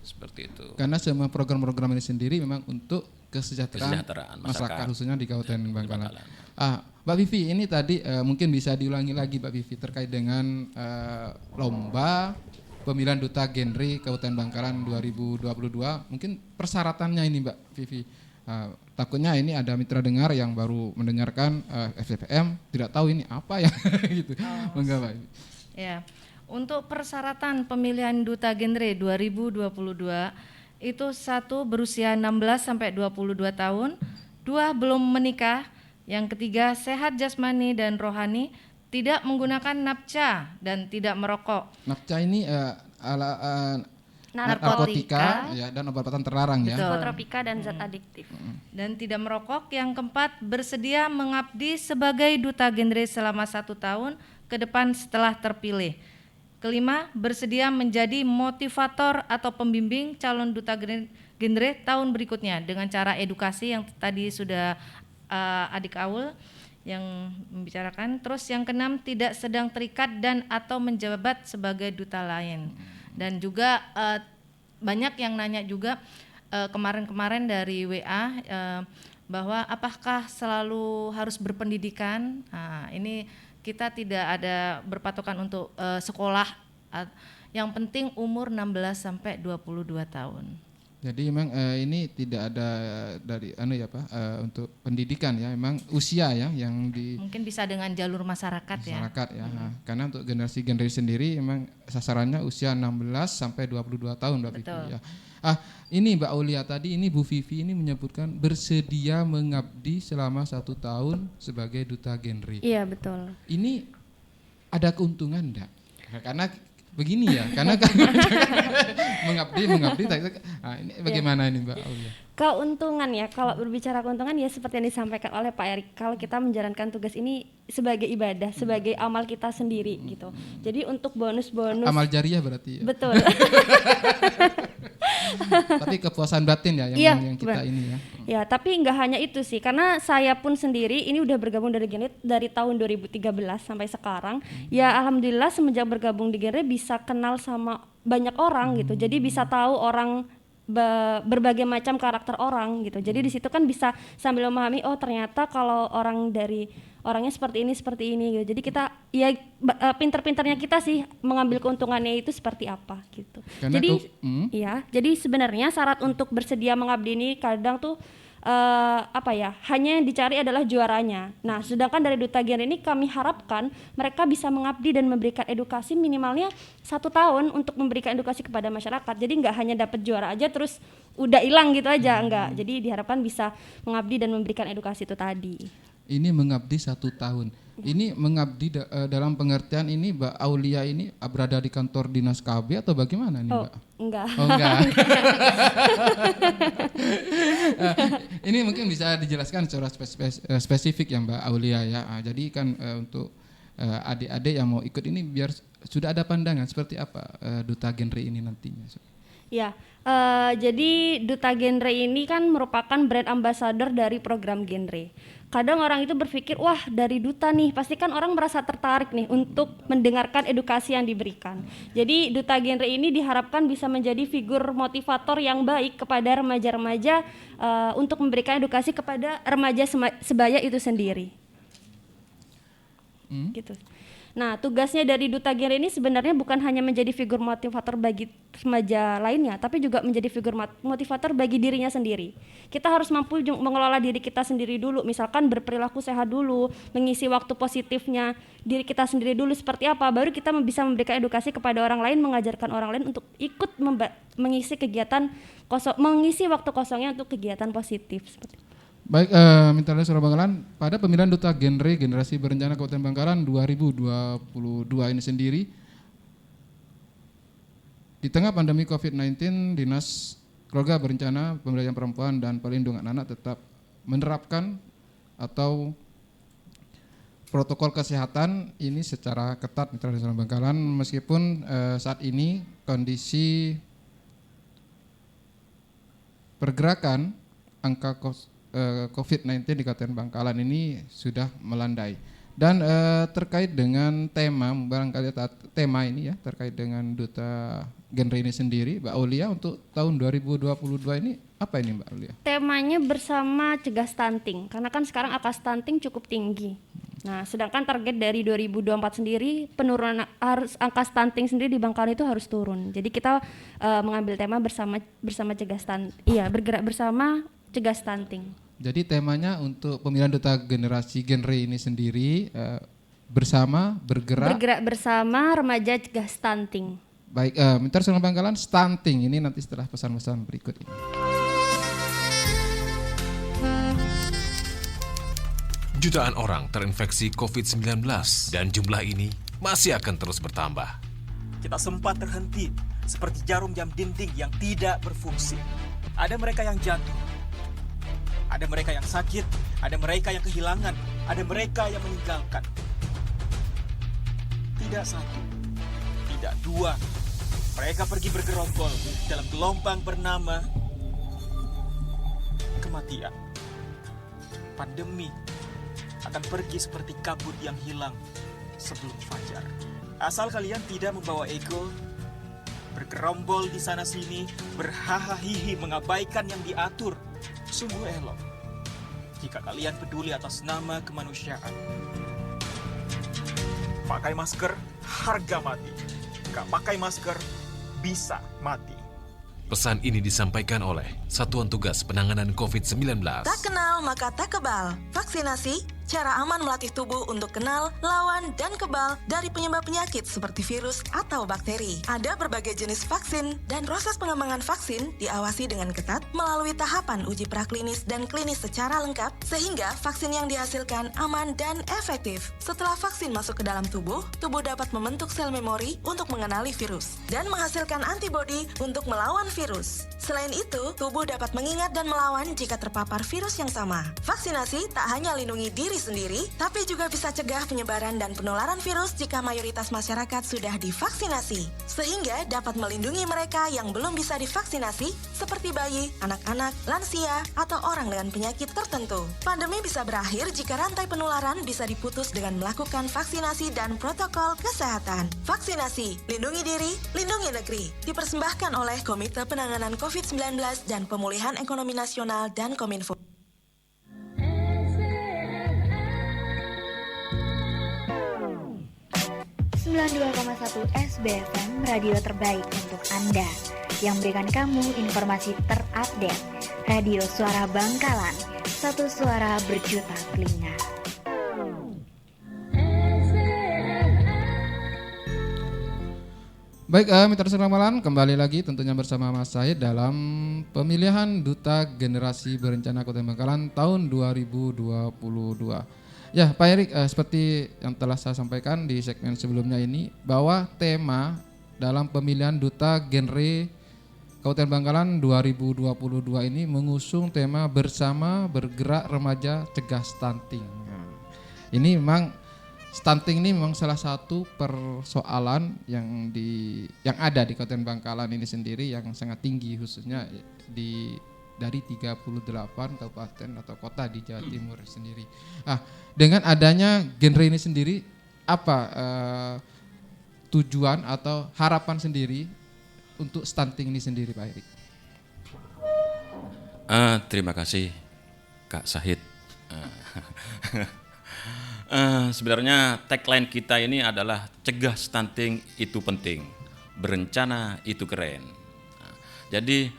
seperti itu. Karena semua program-program ini sendiri memang untuk kesejahteraan masyarakat khususnya di Kabupaten Bangkalan. Mbak Vivi, ini tadi mungkin bisa diulangi lagi Mbak Vivi terkait dengan lomba pemilihan duta genre Kabupaten Bangkalan 2022. Mungkin persyaratannya ini Mbak Vivi. Takutnya ini ada mitra dengar yang baru mendengarkan FCPM tidak tahu ini apa ya gitu. Monggo Mbak Vivi. Ya. Untuk persyaratan pemilihan duta genre 2022 itu 1 berusia 16 sampai 22 tahun, 2 belum menikah, yang ketiga sehat jasmani dan rohani, tidak menggunakan napca dan tidak merokok. Napca ini narkotika ya, dan obat-obatan terlarang ya. Psikotropika dan zat adiktif. Dan tidak merokok. Yang keempat bersedia mengabdi sebagai duta genre selama 1 tahun ke depan setelah terpilih. Kelima, bersedia menjadi motivator atau pembimbing calon duta genre tahun berikutnya dengan cara edukasi yang tadi sudah adik Aul yang membicarakan. Terus yang keenam, tidak sedang terikat dan atau menjabat sebagai duta lain. Dan juga banyak yang nanya juga kemarin-kemarin dari WA bahwa apakah selalu harus berpendidikan. Nah, ini kita tidak ada berpatokan untuk sekolah, yang penting umur 16 sampai 22 tahun. Jadi memang ini tidak ada dari untuk pendidikan ya, memang usia ya yang di mungkin bisa dengan jalur masyarakat ya. Ya. Karena untuk generasi sendiri memang sasarannya usia 16 sampai 22 tahun Mbak Vivi ya. Ini Mbak Aulia tadi, ini Bu Vivi ini menyebutkan bersedia mengabdi selama 1 tahun sebagai duta genre. Iya betul. Ini ada keuntungan enggak? Karena begini ya, karena mengabdi. Ini bagaimana ini Mbak Aulia? Keuntungan ya, kalau berbicara keuntungan ya seperti yang disampaikan oleh Pak Erik, kalau kita menjalankan tugas ini sebagai ibadah, sebagai amal kita sendiri gitu. Jadi untuk bonus-bonus amal jariah berarti ya. Betul. Tapi kepuasan batin ya yang kita ini ya. Ya, tapi nggak hanya itu sih, karena saya pun sendiri ini udah bergabung dari Genre dari tahun 2013 sampai sekarang. Ya alhamdulillah semenjak bergabung di Genre bisa kenal sama banyak orang gitu. Jadi bisa tahu orang berbagai macam karakter orang gitu. Jadi di situ kan bisa sambil memahami oh ternyata kalau orangnya seperti ini gitu. Jadi kita ya pinter-pinternya kita sih mengambil keuntungannya itu seperti apa gitu. Karena jadi sebenarnya syarat untuk bersedia mengabdi ini kadang tuh hanya yang dicari adalah juaranya. Nah, sedangkan dari duta genre ini kami harapkan mereka bisa mengabdi dan memberikan edukasi minimalnya 1 tahun untuk memberikan edukasi kepada masyarakat. Jadi nggak hanya dapat juara aja terus udah hilang gitu aja, enggak. Jadi diharapkan bisa mengabdi dan memberikan edukasi itu tadi. Ini mengabdi 1 tahun. Ini mengabdi dalam pengertian ini Mbak Aulia ini berada di kantor dinas KB atau bagaimana nih Mbak? Enggak. Oh enggak. Ini mungkin bisa dijelaskan secara spesifik ya Mbak Aulia ya. Jadi kan untuk adik-adik yang mau ikut ini biar sudah ada pandangan seperti apa duta genre ini nantinya. Ya, jadi duta genre ini kan merupakan brand ambassador dari program genre. Kadang orang itu berpikir, wah dari duta nih, pasti kan orang merasa tertarik nih untuk mendengarkan edukasi yang diberikan. Jadi duta genre ini diharapkan bisa menjadi figur motivator yang baik kepada remaja-remaja untuk memberikan edukasi kepada remaja sebaya itu sendiri. Gitu. Nah, tugasnya dari Duta Genre ini sebenarnya bukan hanya menjadi figur motivator bagi remaja lainnya, tapi juga menjadi figur motivator bagi dirinya sendiri. Kita harus mampu mengelola diri kita sendiri dulu, misalkan berperilaku sehat dulu, mengisi waktu positifnya diri kita sendiri dulu seperti apa, baru kita bisa memberikan edukasi kepada orang lain, mengajarkan orang lain untuk ikut mengisi kegiatan mengisi waktu kosongnya untuk kegiatan positif seperti itu. Baik, Mitra Daerah Suara Bangkalan, pada pemilihan Duta Genre Generasi Berencana Kabupaten Bangkalan 2022 ini sendiri, di tengah pandemi COVID-19, Dinas Keluarga Berencana Pemberdayaan Perempuan dan Perlindungan Anak tetap menerapkan atau protokol kesehatan ini secara ketat, Mitra Daerah Suara Bangkalan, meskipun saat ini kondisi pergerakan angka COVID-19 di Kabupaten Bangkalan ini sudah melandai. Dan terkait dengan tema, barangkali tema ini ya, terkait dengan Duta Genre ini sendiri, Mbak Aulia, untuk tahun 2022 ini apa ini Mbak Aulia? Temanya bersama cegah stunting, karena kan sekarang angka stunting cukup tinggi. Nah, sedangkan target dari 2024 sendiri penurunan angka stunting sendiri di Bangkalan itu harus turun. Jadi kita mengambil tema bersama cegah stunting, bergerak bersama cegah stunting. Jadi temanya untuk pemilihan Duta Generasi Genre ini sendiri bergerak bersama remaja cegah stunting. Baik, Mitra Daerah Bangkalan, stunting ini nanti setelah pesan-pesan berikut ini. Jutaan orang terinfeksi COVID-19 dan jumlah ini masih akan terus bertambah. Kita sempat terhenti seperti jarum jam dinding yang tidak berfungsi. Ada mereka yang jatuh, ada mereka yang sakit, ada mereka yang kehilangan, ada mereka yang meninggalkan. Tidak satu, tidak dua, mereka pergi bergerombol dalam gelombang bernama kematian. Pandemi akan pergi seperti kabut yang hilang sebelum fajar. Asal kalian tidak membawa ego, bergerombol di sana sini, berhahaha mengabaikan yang diatur. Sungguh elok jika kalian peduli atas nama kemanusiaan. Pakai masker, harga mati. Gak pakai masker, bisa mati. Pesan ini disampaikan oleh Satuan Tugas Penanganan COVID-19. Tak kenal maka tak kebal. Vaksinasi, cara aman melatih tubuh untuk kenal, lawan, dan kebal dari penyebab penyakit seperti virus atau bakteri. Ada berbagai jenis vaksin dan proses pengembangan vaksin diawasi dengan ketat melalui tahapan uji praklinis dan klinis secara lengkap sehingga vaksin yang dihasilkan aman dan efektif. Setelah vaksin masuk ke dalam tubuh dapat membentuk sel memori untuk mengenali virus dan menghasilkan antibodi untuk melawan virus. Selain itu, tubuh dapat mengingat dan melawan jika terpapar virus yang sama. Vaksinasi tak hanya lindungi diri sendiri, tapi juga bisa cegah penyebaran dan penularan virus jika mayoritas masyarakat sudah divaksinasi, sehingga dapat melindungi mereka yang belum bisa divaksinasi, seperti bayi, anak-anak, lansia, atau orang dengan penyakit tertentu. Pandemi bisa berakhir jika rantai penularan bisa diputus dengan melakukan vaksinasi dan protokol kesehatan. Vaksinasi, lindungi diri, lindungi negeri. Dipersembahkan oleh Komite Penanganan COVID-19 dan Pemulihan Ekonomi Nasional dan Kominfo. 92,1 SBFM, radio terbaik untuk Anda, yang berikan kamu informasi terupdate. Radio Suara Bangkalan, satu suara berjuta telinga. Baik, Mitra Daerah Bangkalan, kembali lagi tentunya bersama Mas Syahid dalam pemilihan Duta Generasi Berencana Kabupaten Bangkalan tahun 2022. Ya, Pak Erik, seperti yang telah saya sampaikan di segmen sebelumnya ini, bahwa tema dalam pemilihan Duta Genre Kabupaten Bangkalan 2022 ini mengusung tema bersama bergerak remaja cegah stunting. Nah, ini memang stunting ini memang salah satu persoalan yang ada di Kabupaten Bangkalan ini sendiri yang sangat tinggi, khususnya dari 38 kabupaten atau kota di Jawa Timur sendiri. Dengan adanya genre ini sendiri, apa tujuan atau harapan sendiri untuk stunting ini sendiri, Pak Erik? Terima kasih Kak Syahid. Sebenarnya tagline kita ini adalah cegah stunting itu penting, berencana itu keren. Nah, jadi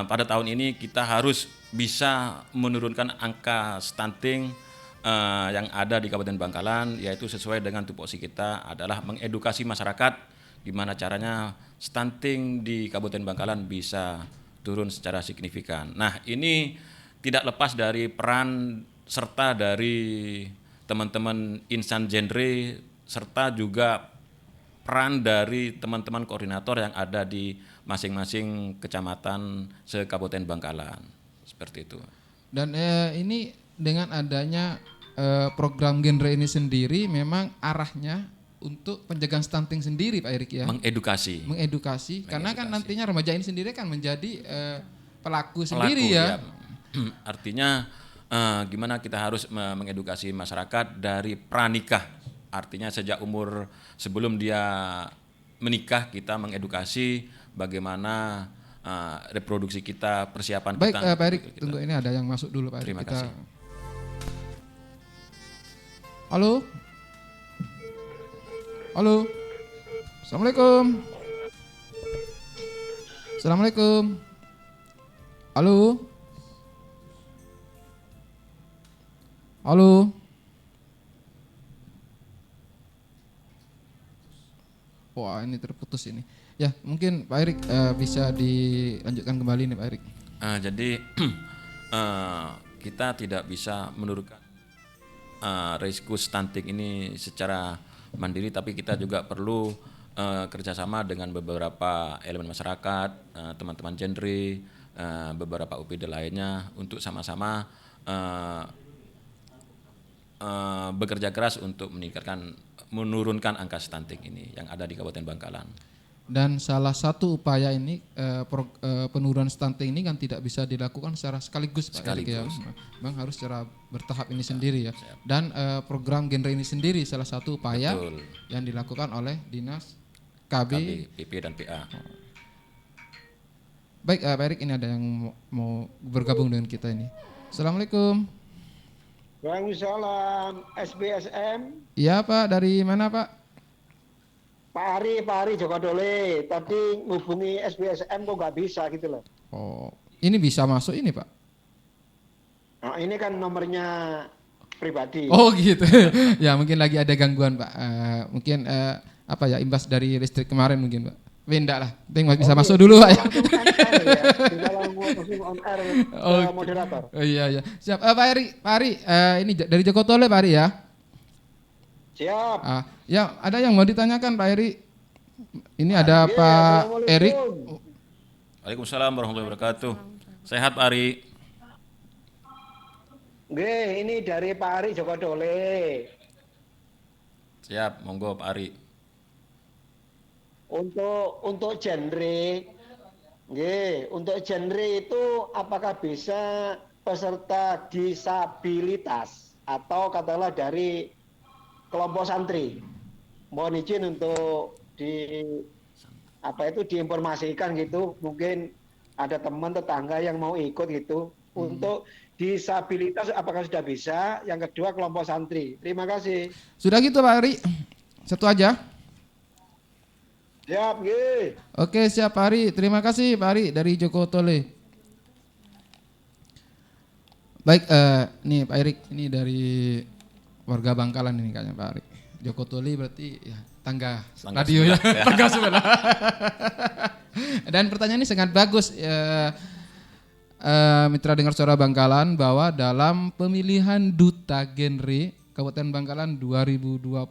pada tahun ini kita harus bisa menurunkan angka stunting yang ada di Kabupaten Bangkalan, yaitu sesuai dengan tupoksi kita adalah mengedukasi masyarakat gimana caranya stunting di Kabupaten Bangkalan bisa turun secara signifikan. Nah, ini tidak lepas dari peran serta dari teman-teman insan genre serta juga peran dari teman-teman koordinator yang ada di masing-masing kecamatan se-Kabupaten Bangkalan. Seperti itu. Dan ini dengan adanya program genre ini sendiri memang arahnya untuk pencegahan stunting sendiri Pak Erik ya. Mengedukasi karena kan nantinya remaja ini sendiri kan menjadi pelaku sendiri ya. Artinya gimana kita harus mengedukasi masyarakat dari pranikah. Artinya sejak umur sebelum dia menikah kita mengedukasi bagaimana reproduksi kita, persiapan Baik, kita. Baik Pak Erik, tunggu ini ada yang masuk dulu Pak Erik. Terima kasih. Halo? Halo? Assalamualaikum? Assalamualaikum? Halo? Halo? Wah ini terputus ini. Ya mungkin Pak Erik bisa dilanjutkan kembali nih Pak Erik. Jadi kita tidak bisa menurunkan risiko stunting ini secara mandiri, tapi kita juga perlu kerjasama dengan beberapa elemen masyarakat, teman-teman genre, beberapa UPD lainnya untuk sama-sama bekerja keras untuk menurunkan angka stunting ini yang ada di Kabupaten Bangkalan. Dan salah satu upaya ini penurunan stunting ini kan tidak bisa dilakukan secara sekaligus Pak Erik ya. Memang harus secara bertahap ini sendiri ya. Dan program genre ini sendiri salah satu upaya yang dilakukan oleh Dinas KB, PP dan PA. Baik Pak Erik, ini ada yang mau bergabung dengan kita ini. Assalamualaikum. Waalaikumsalam, SBSM. Iya Pak, dari mana Pak? Pak Ari Jokodole. Tadi ngubungi SBSM kok nggak bisa gitu loh. Oh, ini bisa masuk ini Pak? Nah, ini kan nomornya pribadi. Oh gitu. Ya mungkin lagi ada gangguan Pak. Mungkin apa ya, imbas dari listrik kemarin mungkin Pak. Enggak lah, penting bisa masuk dulu Pak ya. Di dalam on air moderator. Oh iya. Siap. Pak Ari, ini dari Jokotole Pak Ari ya. Siap. Ya, ada yang mau ditanyakan Pak Eri. Ini ada Pak Erik. Waalaikumsalam warahmatullahi wabarakatuh. Sehat Pak Ari? Nggih, ini dari Pak Ari Jokodole. Siap, monggo Pak Ari. Untuk genre, nggih, untuk genre itu apakah bisa peserta disabilitas atau katakanlah dari kelompok santri? Mohon izin untuk diinformasikan gitu, mungkin ada teman tetangga yang mau ikut gitu. Untuk disabilitas apakah sudah bisa? Yang kedua kelompok santri. Terima kasih. Sudah gitu Pak Ari. Satu aja. Siap, nggih. Oke, siap Pak Ari. Terima kasih Pak Ari dari Jokotole. Baik, nih Pak Erik, ini dari warga Bangkalan ini kayaknya Pak Ari. Jokotole berarti ya tangga radio ya, tangga sebelah. Dan pertanyaan ini sangat bagus. Mitra dengar suara Bangkalan, bahwa dalam pemilihan duta genre Kabupaten Bangkalan 2022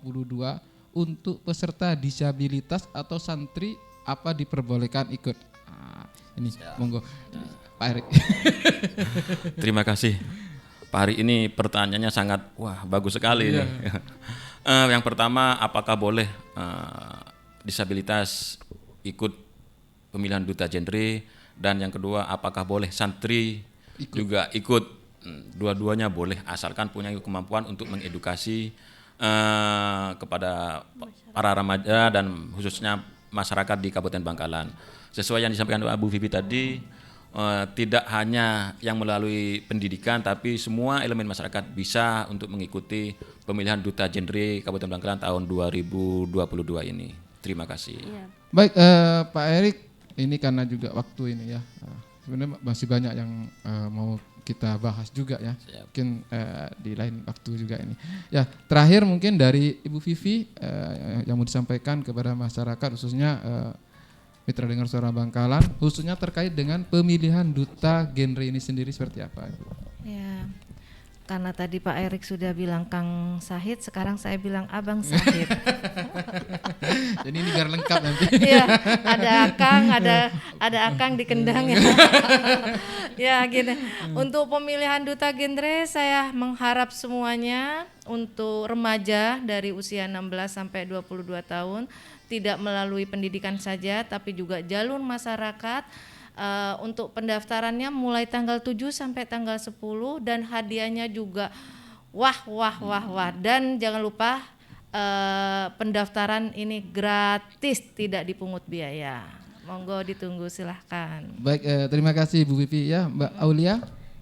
untuk peserta disabilitas atau santri apa diperbolehkan ikut? Ini monggo Pak Erik. Terima kasih Pak Ari, ini pertanyaannya sangat bagus sekali ini. Yang pertama, apakah boleh disabilitas ikut pemilihan duta genre, dan yang kedua apakah boleh santri juga ikut? Dua-duanya boleh asalkan punya kemampuan untuk mengedukasi kepada para remaja dan khususnya masyarakat di Kabupaten Bangkalan. Sesuai yang disampaikan Bu Vivi tadi, tidak hanya yang melalui pendidikan, tapi semua elemen masyarakat bisa untuk mengikuti pemilihan Duta Genre Kabupaten Bangkalan tahun 2022 ini. Terima kasih. Iya. Baik, Pak Erik, ini karena juga waktu ini ya, sebenarnya masih banyak yang mau kita bahas juga ya. Siap. Mungkin di lain waktu juga ini. Ya, terakhir mungkin dari Ibu Vivi yang mau disampaikan kepada masyarakat, khususnya Mitra Dengar Suara Bangkalan, khususnya terkait dengan pemilihan Duta Genre ini sendiri seperti apa, Ibu? Ya, karena tadi Pak Erik sudah bilang Kang Sahid, sekarang saya bilang Abang Sahid. Jadi ini biar lengkap nanti. Iya, ada Akang, ada Akang di Kendang ya. Ya gini, untuk pemilihan Duta Genre saya mengharap semuanya untuk remaja dari usia 16 sampai 22 tahun tidak melalui pendidikan saja, tapi juga jalur masyarakat. Untuk pendaftarannya mulai tanggal 7 sampai tanggal 10 dan hadiahnya juga wah. Dan jangan lupa pendaftaran ini gratis, tidak dipungut biaya. Monggo ditunggu, silahkan. Baik, terima kasih Bu Vivi ya, Mbak Aulia.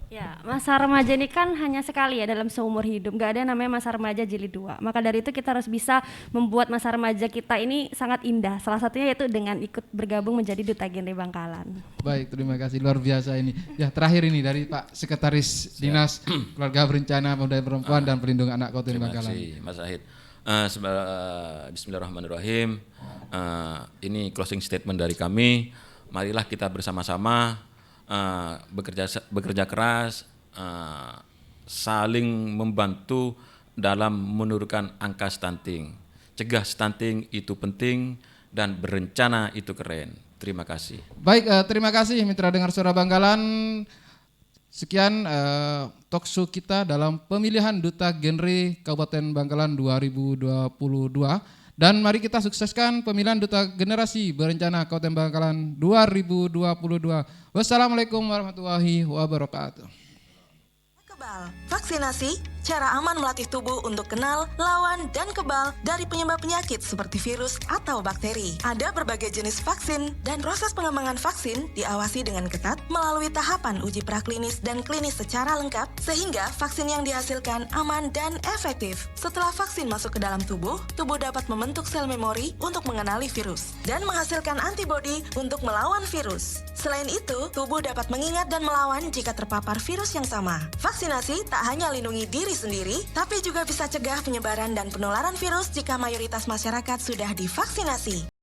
Ya, masa remaja ini kan hanya sekali ya dalam seumur hidup, nggak ada yang namanya masa remaja jilid 2. Maka dari itu kita harus bisa membuat masa remaja kita ini sangat indah. Salah satunya yaitu dengan ikut bergabung menjadi Duta Genre Bangkalan. Baik, terima kasih, luar biasa ini. Ya, terakhir ini dari Pak Sekretaris Dinas Keluarga Berencana Pemuda dan Perempuan dan Perlindungan Anak Kabupaten Bangkalan. Terima kasih Mas Sahid. Bismillahirrahmanirrahim. Ini closing statement dari kami. Marilah kita bersama-sama bekerja keras, saling membantu dalam menurunkan angka stunting. Cegah stunting itu penting dan berencana itu keren. Terima kasih. Baik, terima kasih Mitra Dengar Suara Bangkalan. Sekian talkshow kita dalam pemilihan Duta Genre Kabupaten Bangkalan 2022. Dan mari kita sukseskan pemilihan Duta Generasi Berencana Kabupaten Bangkalan 2022. Wassalamualaikum warahmatullahi wabarakatuh. Kebal, vaksinasi, cara aman melatih tubuh untuk kenal, lawan, dan kebal dari penyebab penyakit seperti virus atau bakteri. Ada berbagai jenis vaksin dan proses pengembangan vaksin diawasi dengan ketat melalui tahapan uji praklinis dan klinis secara lengkap sehingga vaksin yang dihasilkan aman dan efektif. Setelah vaksin masuk ke dalam tubuh dapat membentuk sel memori untuk mengenali virus dan menghasilkan antibodi untuk melawan virus. Selain itu, tubuh dapat mengingat dan melawan jika terpapar virus yang sama. Vaksinasi tak hanya lindungi diri sendiri, tapi juga bisa cegah penyebaran dan penularan virus jika mayoritas masyarakat sudah divaksinasi.